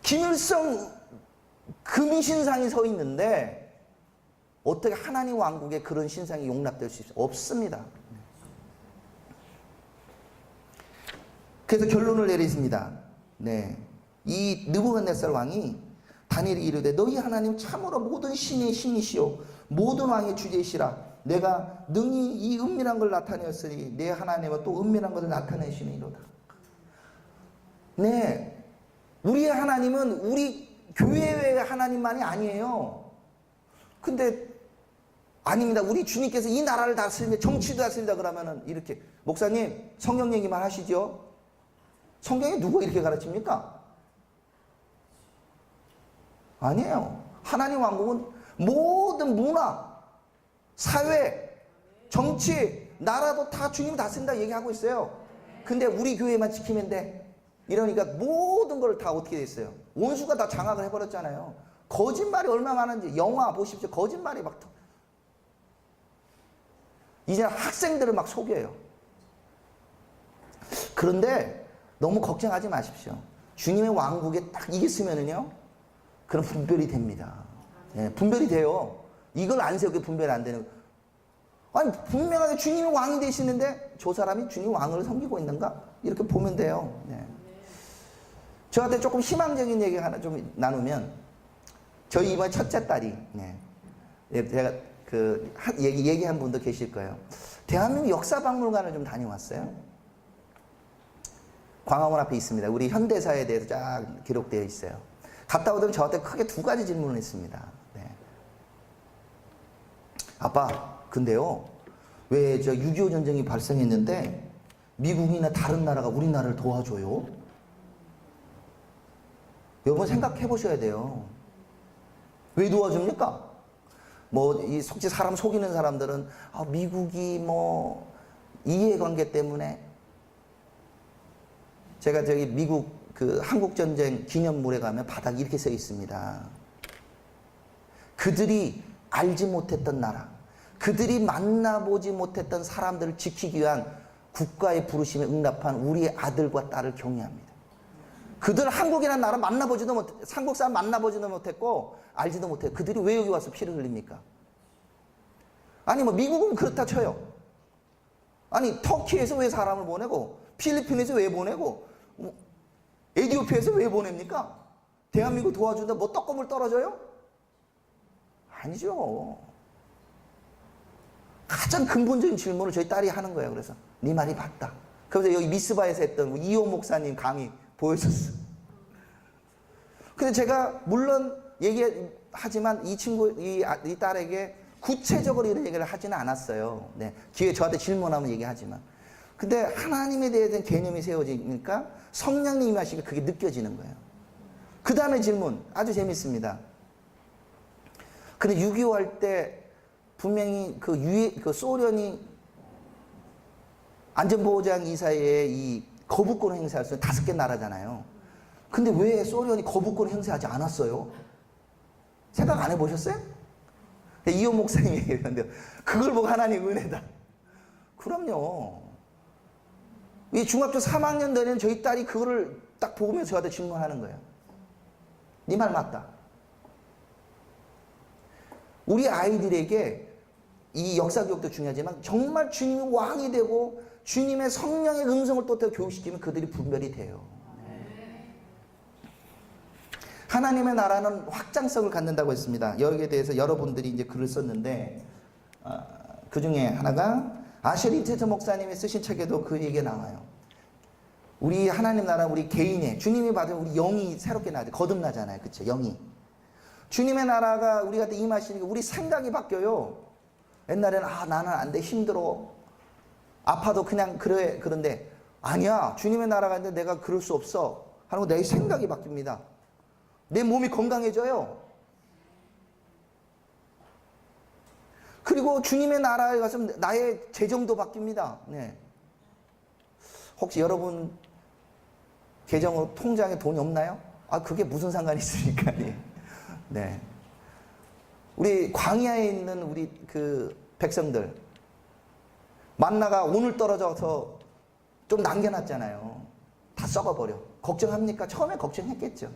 A: 김일성 금신상이 서 있는데 어떻게 하나님 왕국에 그런 신상이 용납될 수 있어요? 없습니다. 그래서 결론을 내리십니다. 네, 이 느부갓네살 왕이 다니엘이 이르되 너희 하나님 참으로 모든 신의 신이시오 모든 왕의 주제이시라. 내가 능히 이 은밀한 걸 나타내었으니 내 하나님은 또 은밀한 것을 나타내시니로다. 네, 우리의 하나님은 우리 교회의 하나님만이 아니에요. 근데 아닙니다. 우리 주님께서 이 나라를 다스리며 정치도 다스린다 그러면은 이렇게 목사님 성경 얘기만 하시죠? 성경에 누가 이렇게 가르칩니까? 아니에요. 하나님 왕국은 모든 문화, 사회, 정치, 나라도 다 주님이 다스린다 얘기하고 있어요. 근데 우리 교회만 지키면 돼. 이러니까 모든 걸 다 어떻게 됐어요? 원수가 다 장악을 해버렸잖아요. 거짓말이 얼마나 많은지 영화 보십시오. 거짓말이 막 이제 학생들을 막 속여요. 그런데 너무 걱정하지 마십시오. 주님의 왕국에 딱 이게 쓰면은요, 그럼 분별이 됩니다. 예, 분별이 돼요. 이걸 안 세우게 분별이 안 되는. 아니 분명하게 주님이 왕이 되시는데 저 사람이 주님 왕을 섬기고 있는가? 이렇게 보면 돼요. 네. 저한테 조금 희망적인 얘기 하나 좀 나누면 저희 이번 첫째 딸이 제가 얘기한 분도 계실 거예요. 대한민국 역사박물관을 좀 다녀왔어요. 광화문 앞에 있습니다. 우리 현대사에 대해서 쫙 기록되어 있어요. 갔다 오더니 저한테 크게 두 가지 질문을 했습니다. 네. 아빠, 근데요, 왜 저 6.25 전쟁이 발생했는데 미국이나 다른 나라가 우리나라를 도와줘요? 여러분 생각해 보셔야 돼요. 왜 도와줍니까? 이 속지 사람 속이는 사람들은 미국이 이해관계 때문에. 제가 저기 미국 한국전쟁 기념물에 가면 바닥에 이렇게 써 있습니다. 그들이 알지 못했던 나라, 그들이 만나보지 못했던 사람들을 지키기 위한 국가의 부르심에 응답한 우리의 아들과 딸을 경외합니다. 그들 한국이라는 나라 만나보지도 한국 사람 만나보지도 못했고 알지도 못해요. 그들이 왜 여기 와서 피를 흘립니까? 아니 미국은 그렇다 쳐요. 아니 터키에서 왜 사람을 보내고 필리핀에서 왜 보내고 에티오피아에서 왜 보냅니까? 대한민국 도와준다 떡고물 떨어져요? 아니죠. 가장 근본적인 질문을 저희 딸이 하는 거예요. 그래서 네 말이 맞다. 그래서 여기 미스바에서 했던 이호 목사님 강의 보여줬어. 근데 제가 물론 얘기하지만 이 딸에게 구체적으로 이런 얘기를 하지는 않았어요. 네. 기회 저한테 질문하면 얘기하지만. 근데 하나님에 대한 개념이 세워지니까 성령님이 임하시니까 그게 느껴지는 거예요. 그 다음에 질문 아주 재밌습니다. 근데 6.25 할 때 분명히 소련이 안전보호장 이사회에 이 거부권을 행사할 수 있는 5개 나라잖아요. 근데 왜 소련이 거부권을 행사하지 않았어요? 생각 안 해보셨어요? 이호 목사님이 얘기했는데 그걸 보고 하나님 은혜다. 그럼요. 이 중학교 3학년 되는 저희 딸이 그거를 딱 보면서 저한테 질문하는 거예요. 네 말 맞다. 우리 아이들에게 이 역사교육도 중요하지만 정말 주님이 왕이 되고 주님의 성령의 음성을 또 교육시키면 그들이 분별이 돼요. 하나님의 나라는 확장성을 갖는다고 했습니다. 여기에 대해서 여러분들이 이제 글을 썼는데 그 중에 하나가 아셔리 테트 목사님이 쓰신 책에도 그 얘기가 나와요. 우리 하나님 나라 우리 개인의 주님이 받은 우리 영이 새롭게 나죠. 거듭나잖아요. 그렇죠? 영이. 주님의 나라가 우리한테 임하시니까 우리 생각이 바뀌어요. 옛날에는 나는 안 돼. 힘들어. 아파도 그냥 그래. 그런데 아니야. 주님의 나라가 있는데 내가 그럴 수 없어. 하는 거 내 생각이 바뀝니다. 내 몸이 건강해져요. 그리고 주님의 나라에 가서 나의 재정도 바뀝니다. 네. 혹시 여러분 계정 통장에 돈이 없나요? 그게 무슨 상관이 있습니까? 네. 우리 광야에 있는 우리 백성들 만나가 오늘 떨어져서 좀 남겨놨잖아요. 다 썩어버려. 걱정합니까? 처음에 걱정했겠죠.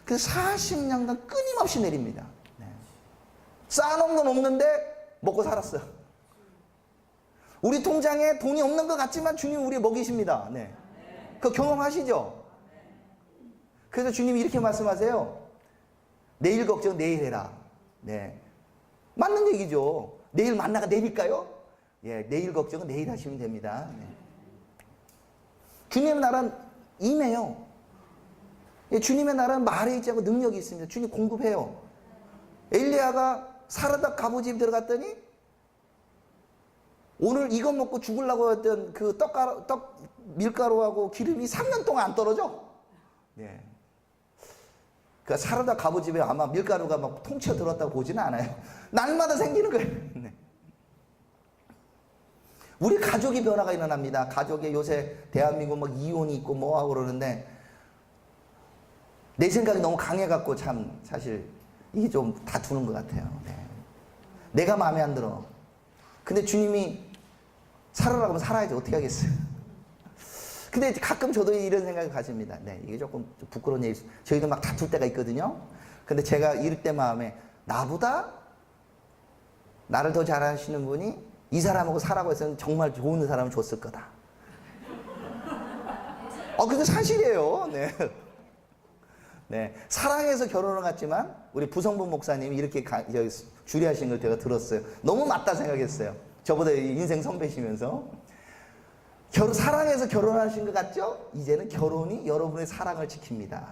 A: 그래서 40년간 끊임없이 내립니다. 네. 쌓아놓은 건 없는데 먹고 살았어. 우리 통장에 돈이 없는 것 같지만 주님 우리 먹이십니다. 네. 그거 경험하시죠? 그래서 주님이 이렇게 말씀하세요. 내일 걱정 내일 해라. 네. 맞는 얘기죠. 내일 만나가 내릴까요? 예, 내일 걱정은 내일 하시면 됩니다. 네. 주님의 나라는 임해요. 예, 주님의 나라는 말에 있지 않고 능력이 있습니다. 주님 공급해요. 엘리야가 사르닥 갑오집 들어갔더니 오늘 이거 먹고 죽으려고 했던 그 밀가루하고 기름이 3년 동안 안 떨어져. 네. 그 사르닥 갑오집에 아마 밀가루가 막 통쳐 들었다고 보지는 않아요. 날마다 생기는 거예요. 네. 우리 가족이 변화가 일어납니다. 가족에 요새 대한민국 막 이혼이 있고 뭐하고 그러는데 내 생각이 너무 강해갖고 참 사실 이게 좀 다투는 것 같아요. 네. 내가 마음에 안 들어. 근데 주님이 살아라고 하면 살아야지 어떻게 하겠어요. 근데 가끔 저도 이런 생각을 가집니다. 네, 이게 조금 부끄러운 얘기. 저희도 막 다툴 때가 있거든요. 근데 제가 이럴 때 마음에 나보다 나를 더 잘하시는 분이 이 사람하고 살라고 했으면 정말 좋은 사람을 줬을 거다. 그게 사실이에요. 네. 네. 사랑해서 결혼을 갔지만, 우리 부성분 목사님이 이렇게 주리하신 걸 제가 들었어요. 너무 맞다 생각했어요. 저보다 인생 선배시면서. 사랑해서 결혼하신 것 같죠? 이제는 결혼이 여러분의 사랑을 지킵니다.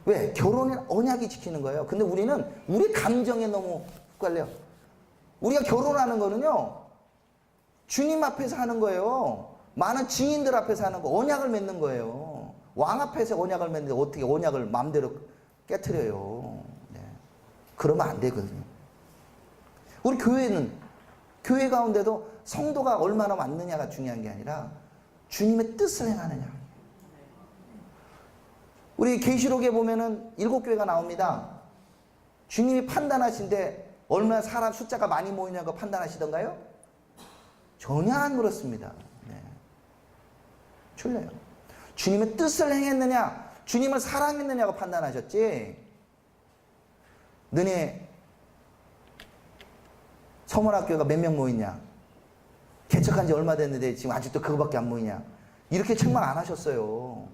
A: 왜? 결혼은 언약이 지키는 거예요. 근데 우리는 우리 감정에 너무 헷갈려. 우리가 결혼하는 거는요, 주님 앞에서 하는 거예요. 많은 증인들 앞에서 하는 거, 언약을 맺는 거예요. 왕 앞에서 언약을 맺는데 어떻게 언약을 마음대로 깨트려요. 네. 그러면 안 되거든요. 우리 교회는, 교회 가운데도 성도가 얼마나 많느냐가 중요한 게 아니라 주님의 뜻을 행하느냐. 우리 계시록에 보면은 7교회가 나옵니다. 주님이 판단하신데 얼마나 사람 숫자가 많이 모이냐고 판단하시던가요? 전혀 안 그렇습니다. 네. 틀려요. 주님의 뜻을 행했느냐, 주님을 사랑했느냐고 판단하셨지. 너네 서문학교가 몇 명 모이냐? 개척한 지 얼마 됐는데 지금 아직도 그거밖에 안 모이냐? 이렇게 책망 안 하셨어요.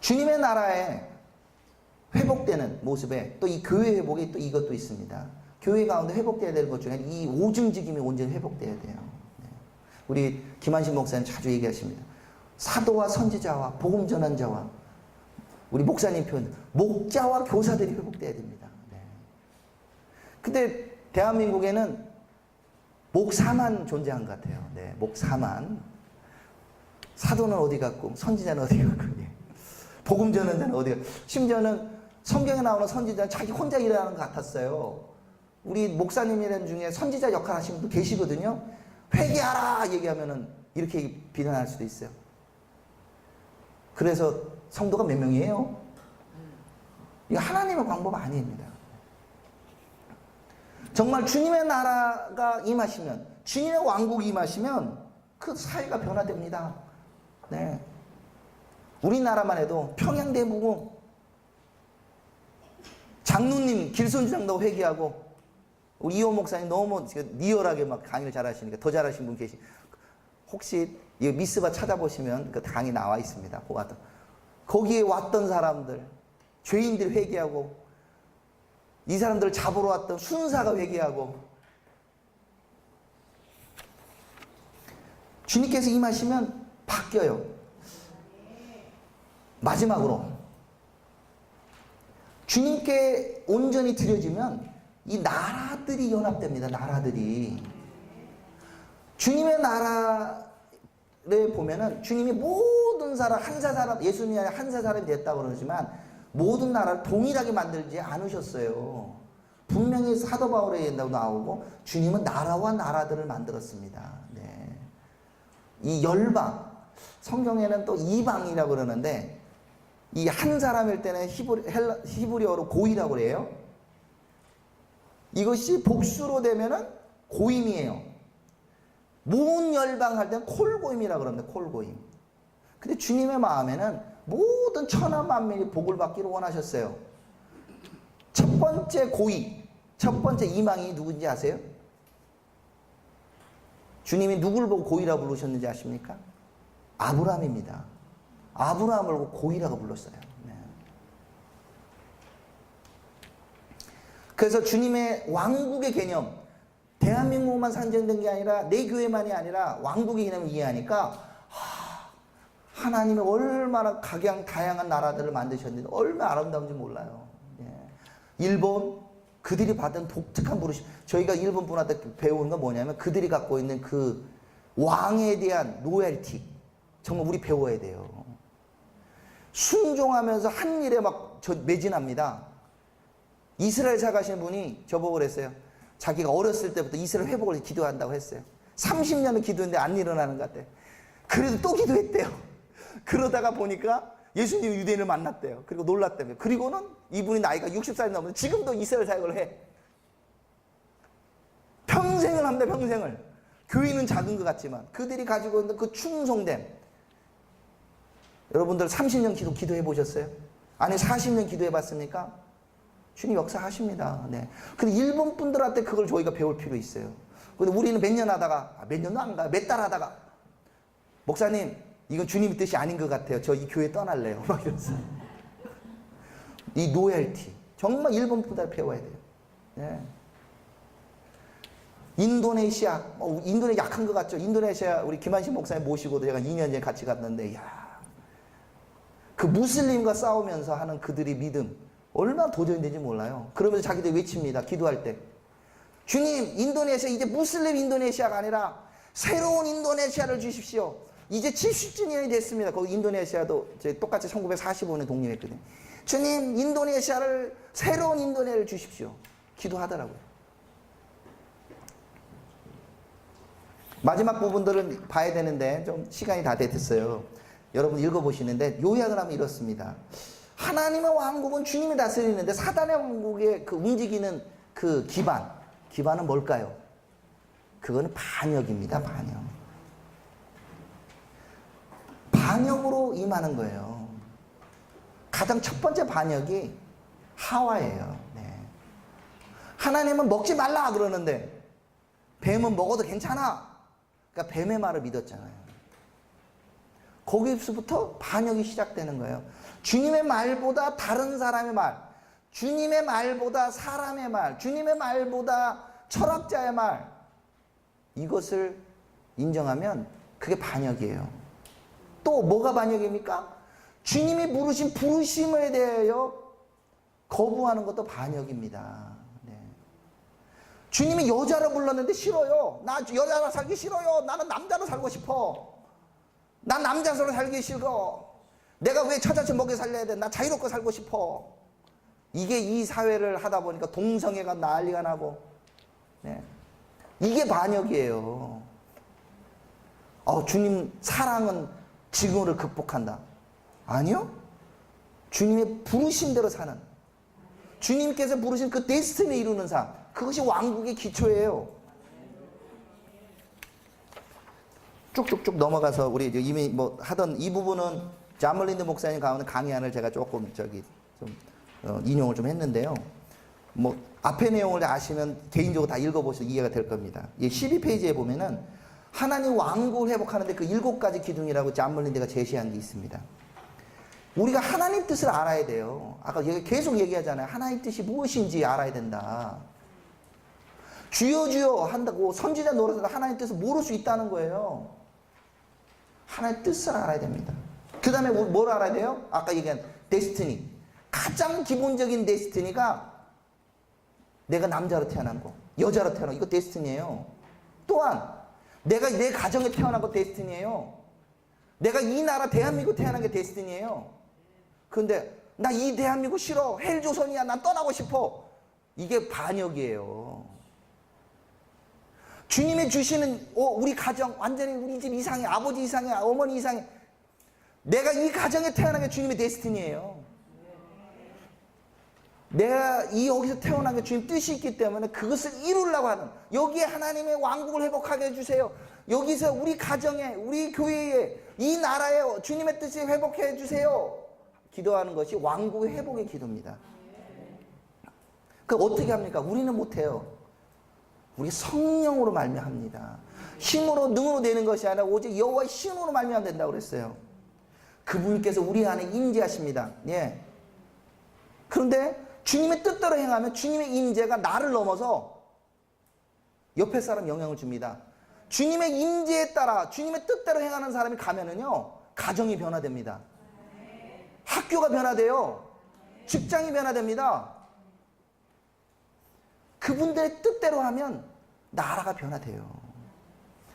A: 주님의 나라에 회복되는 모습에 또 이 교회 회복이 또 이것도 있습니다. 교회 가운데 회복돼야 될 것 중에 이 오중직임이 온전히 회복돼야 돼요. 네. 우리 김한신 목사님 자주 얘기하십니다. 사도와 선지자와 복음 전환자와 우리 목사님 표현 목자와 교사들이 회복돼야 됩니다. 네. 근데 대한민국에는 목사만 존재한 것 같아요. 네, 목사만. 사도는 어디 갔고 선지자는 어디 갔고 복음 전환자는 어디 갔고 심지어는 성경에 나오는 선지자는 자기 혼자 일하는 것 같았어요. 우리 목사님이라는 중에 선지자 역할 하시는 분 계시거든요. 회개하라 얘기하면은 이렇게 비난할 수도 있어요. 그래서 성도가 몇 명이에요? 이거 하나님의 방법 아닙니다. 정말 주님의 나라가 임하시면, 주님의 왕국이 임하시면 그 사회가 변화됩니다. 네. 우리나라만 해도 평양대무공 장로님 길손주장도 회개하고 우리 이호 목사님 너무 리얼하게 막 강의를 잘하시니까 더 잘하신 분 계시. 혹시 이 미스바 찾아보시면 그 강의 나와 있습니다. 거기에 왔던 사람들, 죄인들이 회개하고 이 사람들을 잡으러 왔던 순사가 회개하고 주님께서 임하시면 바뀌어요. 마지막으로 주님께 온전히 드려지면 이 나라들이 연합됩니다. 나라들이. 주님의 나라를 보면은 주님이 모든 사람, 한사 사람, 예수님이 아니라 한사 사람이 됐다고 그러지만 모든 나라를 동일하게 만들지 않으셨어요. 분명히 사도 바울에 나오고 주님은 나라와 나라들을 만들었습니다. 네. 이 열방, 성경에는 또 이방이라고 그러는데 이 한 사람일 때는 히브리어로 고이라고 그래요. 이것이 복수로 되면은 고임이에요. 모든 열방 할 때는 콜고임이라고 그럽니다. 콜고임. 근데 주님의 마음에는 모든 천하 만민이 복을 받기를 원하셨어요. 첫 번째 고이, 첫 번째 이방이 누군지 아세요? 주님이 누구를 보고 고이라고 부르셨는지 아십니까? 아브라함입니다. 아브라함을 보고 고이라고 불렀어요. 네. 그래서 주님의 왕국의 개념, 대한민국만 상징된 게 아니라 내 교회만이 아니라 왕국의 개념을 이해하니까 하나님이 얼마나 다양한 나라들을 만드셨는지 얼마나 아름다운지 몰라요. 예. 일본, 그들이 받은 독특한 부르심. 저희가 일본 분한테 배우는 건 뭐냐면 그들이 갖고 있는 그 왕에 대한 로열티. 정말 우리 배워야 돼요. 순종하면서 한 일에 막 매진합니다. 이스라엘 사가신 분이 저보고 그랬어요. 자기가 어렸을 때부터 이스라엘 회복을 기도한다고 했어요. 30년을 기도했는데 안 일어나는 것 같아요. 그래도 또 기도했대요. 그러다가 보니까 예수님 유대인을 만났대요. 그리고 놀랐대요. 그리고는 이분이 나이가 60살이 넘었는데 지금도 이스라엘 사역을 해. 평생을 합니다. 평생을. 교회는 작은 것 같지만 그들이 가지고 있는 그 충성됨. 여러분들 30년 기도해 보셨어요? 아니 40년 기도해 봤습니까? 주님 역사하십니다. 네. 근데 일본 분들한테 그걸 저희가 배울 필요 있어요. 근데 우리는 몇 년 하다가, 몇 년도 안 가요. 몇 달 하다가, 목사님, 이건 주님의 뜻이 아닌 것 같아요. 저 이 교회 떠날래요. 막 이러면서. 이 로열티. 정말 일본 분들 배워야 돼요. 네. 인도네시아, 인도네시아 약한 것 같죠? 인도네시아 우리 김한신 목사님 모시고도 제가 2년 전에 같이 갔는데, 야, 그 무슬림과 싸우면서 하는 그들의 믿음, 얼마나 도전인지 몰라요. 그러면서 자기들 외칩니다. 기도할 때. 주님, 인도네시아 이제 무슬림 인도네시아가 아니라 새로운 인도네시아를 주십시오. 이제 70주년이 됐습니다. 거기 인도네시아도 똑같이 1945년에 독립했거든요. 주님, 인도네시아를, 새로운 인도네시아를 주십시오. 기도하더라고요. 마지막 부분들은 봐야 되는데 좀 시간이 다 됐어요. 여러분 읽어보시는데 요약을 하면 이렇습니다. 하나님의 왕국은 주님이 다스리는데 사단의 왕국의 그 움직이는 그 기반은 뭘까요? 그거는 반역입니다. 반역으로 임하는 거예요. 가장 첫 번째 반역이 하와예요. 네. 하나님은 먹지 말라 그러는데 뱀은 먹어도 괜찮아. 그러니까 뱀의 말을 믿었잖아요. 거기서부터 반역이 시작되는 거예요. 주님의 말보다 다른 사람의 말, 주님의 말보다 사람의 말, 주님의 말보다 철학자의 말, 이것을 인정하면 그게 반역이에요. 또 뭐가 반역입니까? 주님이 부르신 부르심에 대하여 거부하는 것도 반역입니다. 네. 주님이 여자로 불렀는데 싫어요. 나 여자로 살기 싫어요. 나는 남자로 살고 싶어. 난 남자로 살기 싫어. 내가 왜 처자식 먹여 살려야 돼? 나 자유롭게 살고 싶어. 이게 이 사회를 하다 보니까 동성애가 난리가 나고, 네. 이게 반역이에요. 주님 사랑은 증오를 극복한다. 아니요. 주님의 부르신 대로 사는, 주님께서 부르신 그 데스티니 이루는 삶, 그것이 왕국의 기초예요. 쭉쭉쭉 넘어가서 우리 이미 뭐 하던 이 부분은 자멀린드 목사님 가운데 강의안을 제가 조금 인용을 좀 했는데요. 뭐 앞의 내용을 아시면 개인적으로 다 읽어보셔서 이해가 될 겁니다. 12페이지에 보면은 하나님 왕국을 회복하는데 그 7가지 기둥이라고 자멀린드가 제시한 게 있습니다. 우리가 하나님 뜻을 알아야 돼요. 아까 계속 얘기하잖아요. 하나님 뜻이 무엇인지 알아야 된다. 주여 주여 한다고 선지자 노릇에서 하나님 뜻을 모를 수 있다는 거예요. 하나님 뜻을 알아야 됩니다. 그 다음에 뭘 알아야 돼요? 아까 얘기한 데스티니. 가장 기본적인 데스티니가 내가 남자로 태어난 거, 여자로 태어난 거, 이거 데스티니예요. 또한 내가 내 가정에 태어난 거 데스티니예요. 내가 이 나라 대한민국 태어난 게 데스티니예요. 근데 나 이 대한민국 싫어. 헬조선이야. 난 떠나고 싶어. 이게 반역이에요. 주님이 주시는 우리 가정 완전히 우리 집 이상해. 아버지 이상해. 어머니 이상해. 내가 이 가정에 태어난 게 주님의 데스티니예요. 내가 여기서 태어난 게 주님 뜻이 있기 때문에 그것을 이루려고 하는, 여기에 하나님의 왕국을 회복하게 해주세요. 여기서 우리 가정에, 우리 교회에, 이 나라에 주님의 뜻을 회복해 주세요. 기도하는 것이 왕국의 회복의 기도입니다. 그 어떻게 합니까? 우리는 못해요. 우리 성령으로 말미암습니다. 힘으로 능으로 되는 것이 아니라 오직 여호와의 신으로 말미암으면 된다고 그랬어요. 그분께서 우리 안에 임재하십니다. 예. 그런데 주님의 뜻대로 행하면 주님의 임재가 나를 넘어서 옆에 사람 영향을 줍니다. 주님의 임재에 따라 주님의 뜻대로 행하는 사람이 가면은요, 가정이 변화됩니다. 학교가 변화돼요. 직장이 변화됩니다. 그분들의 뜻대로 하면 나라가 변화돼요.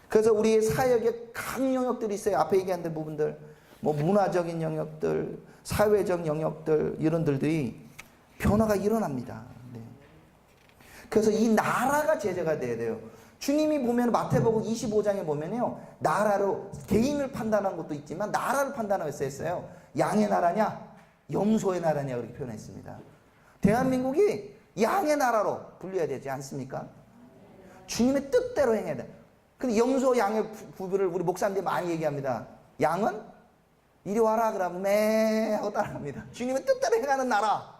A: 그래서 우리의 사역에 각 영역들이 있어요. 앞에 얘기한 부분들, 뭐 문화적인 영역들, 사회적 영역들, 이런들이 변화가 일어납니다. 네. 그래서 이 나라가 제재가 돼야 돼요. 주님이 보면 마태복음 25장에 보면요, 나라로 개인을 판단한 것도 있지만 나라를 판단하고 있어요. 양의 나라냐, 염소의 나라냐, 그렇게 표현했습니다. 대한민국이 양의 나라로 분류해야 되지 않습니까? 주님의 뜻대로 행해야 돼. 근데 염소 양의 구별을 우리 목사님들이 많이 얘기합니다. 양은 이리 와라 그러면 매 하고 따라갑니다. 주님의 뜻대로 행하는 나라.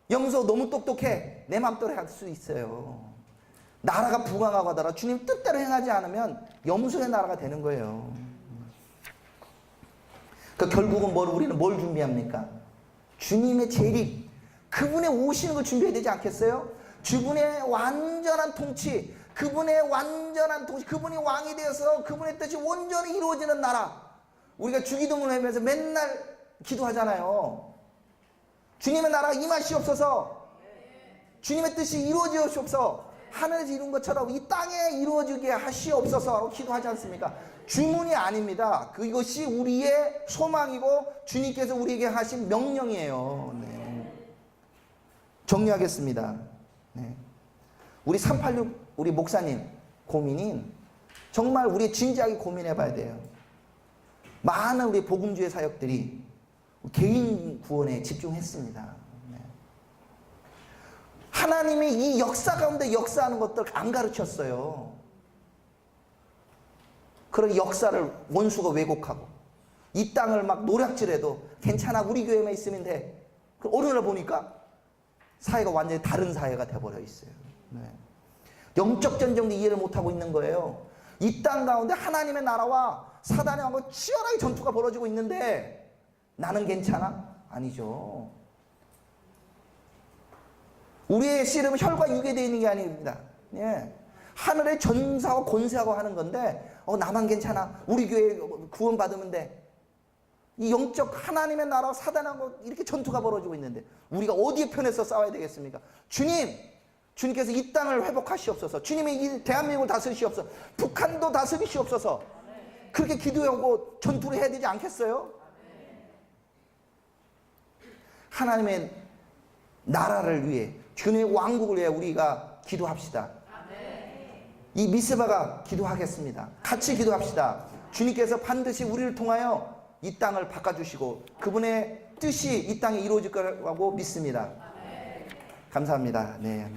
A: 염소 너무 똑똑해. 내 맘대로 할 수 있어요. 나라가 부강하고 하더라 주님 뜻대로 행하지 않으면 염소의 나라가 되는 거예요. 그 결국은 우리는 뭘 준비합니까? 주님의 재림, 그분의 오시는 걸 준비해야 되지 않겠어요? 그분의 완전한 통치, 그분이 왕이 되어서 그분의 뜻이 온전히 이루어지는 나라. 우리가 주기도문을 하면서 맨날 기도하잖아요. 주님의 나라가 임하시옵소서. 주님의 뜻이 이루어지옵소서. 하늘에서 이룬 것처럼 이 땅에 이루어지게 하시옵소서 기도하지 않습니까? 주문이 아닙니다. 그것이 우리의 소망이고 주님께서 우리에게 하신 명령이에요. 네. 정리하겠습니다. 네. 우리 386 우리 목사님 고민인 정말 우리 진지하게 고민해 봐야 돼요. 많은 우리 복음주의 사역들이 개인 구원에 집중했습니다. 네. 하나님이 이 역사 가운데 역사하는 것들 안 가르쳤어요. 그런 역사를 원수가 왜곡하고 이 땅을 막 노략질해도 괜찮아 우리 교회만 있으면 돼. 어느 날 보니까 사회가 완전히 다른 사회가 돼버려 있어요. 네. 영적 전쟁도 이해를 못하고 있는 거예요. 이 땅 가운데 하나님의 나라와 사단하고 치열하게 전투가 벌어지고 있는데 나는 괜찮아? 아니죠. 우리의 씨름은 혈과 육에 되어 있는 게 아닙니다. 예. 하늘의 전사와 권세하고 하는 건데 나만 괜찮아. 우리 교회 구원 받으면 돼. 이 영적 하나님의 나라와 사단하고 이렇게 전투가 벌어지고 있는데 우리가 어디에 편에서 싸워야 되겠습니까? 주님께서 이 땅을 회복하시옵소서. 주님이 이 대한민국을 다스리시옵소서. 북한도 다스리시옵소서. 그렇게 기도하고 전투를 해야 되지 않겠어요? 하나님의 나라를 위해 주님의 왕국을 위해 우리가 기도합시다. 이 미스바가 기도하겠습니다. 같이 기도합시다. 주님께서 반드시 우리를 통하여 이 땅을 바꿔주시고 그분의 뜻이 이 땅에 이루어질 거라고 믿습니다. 감사합니다. 네.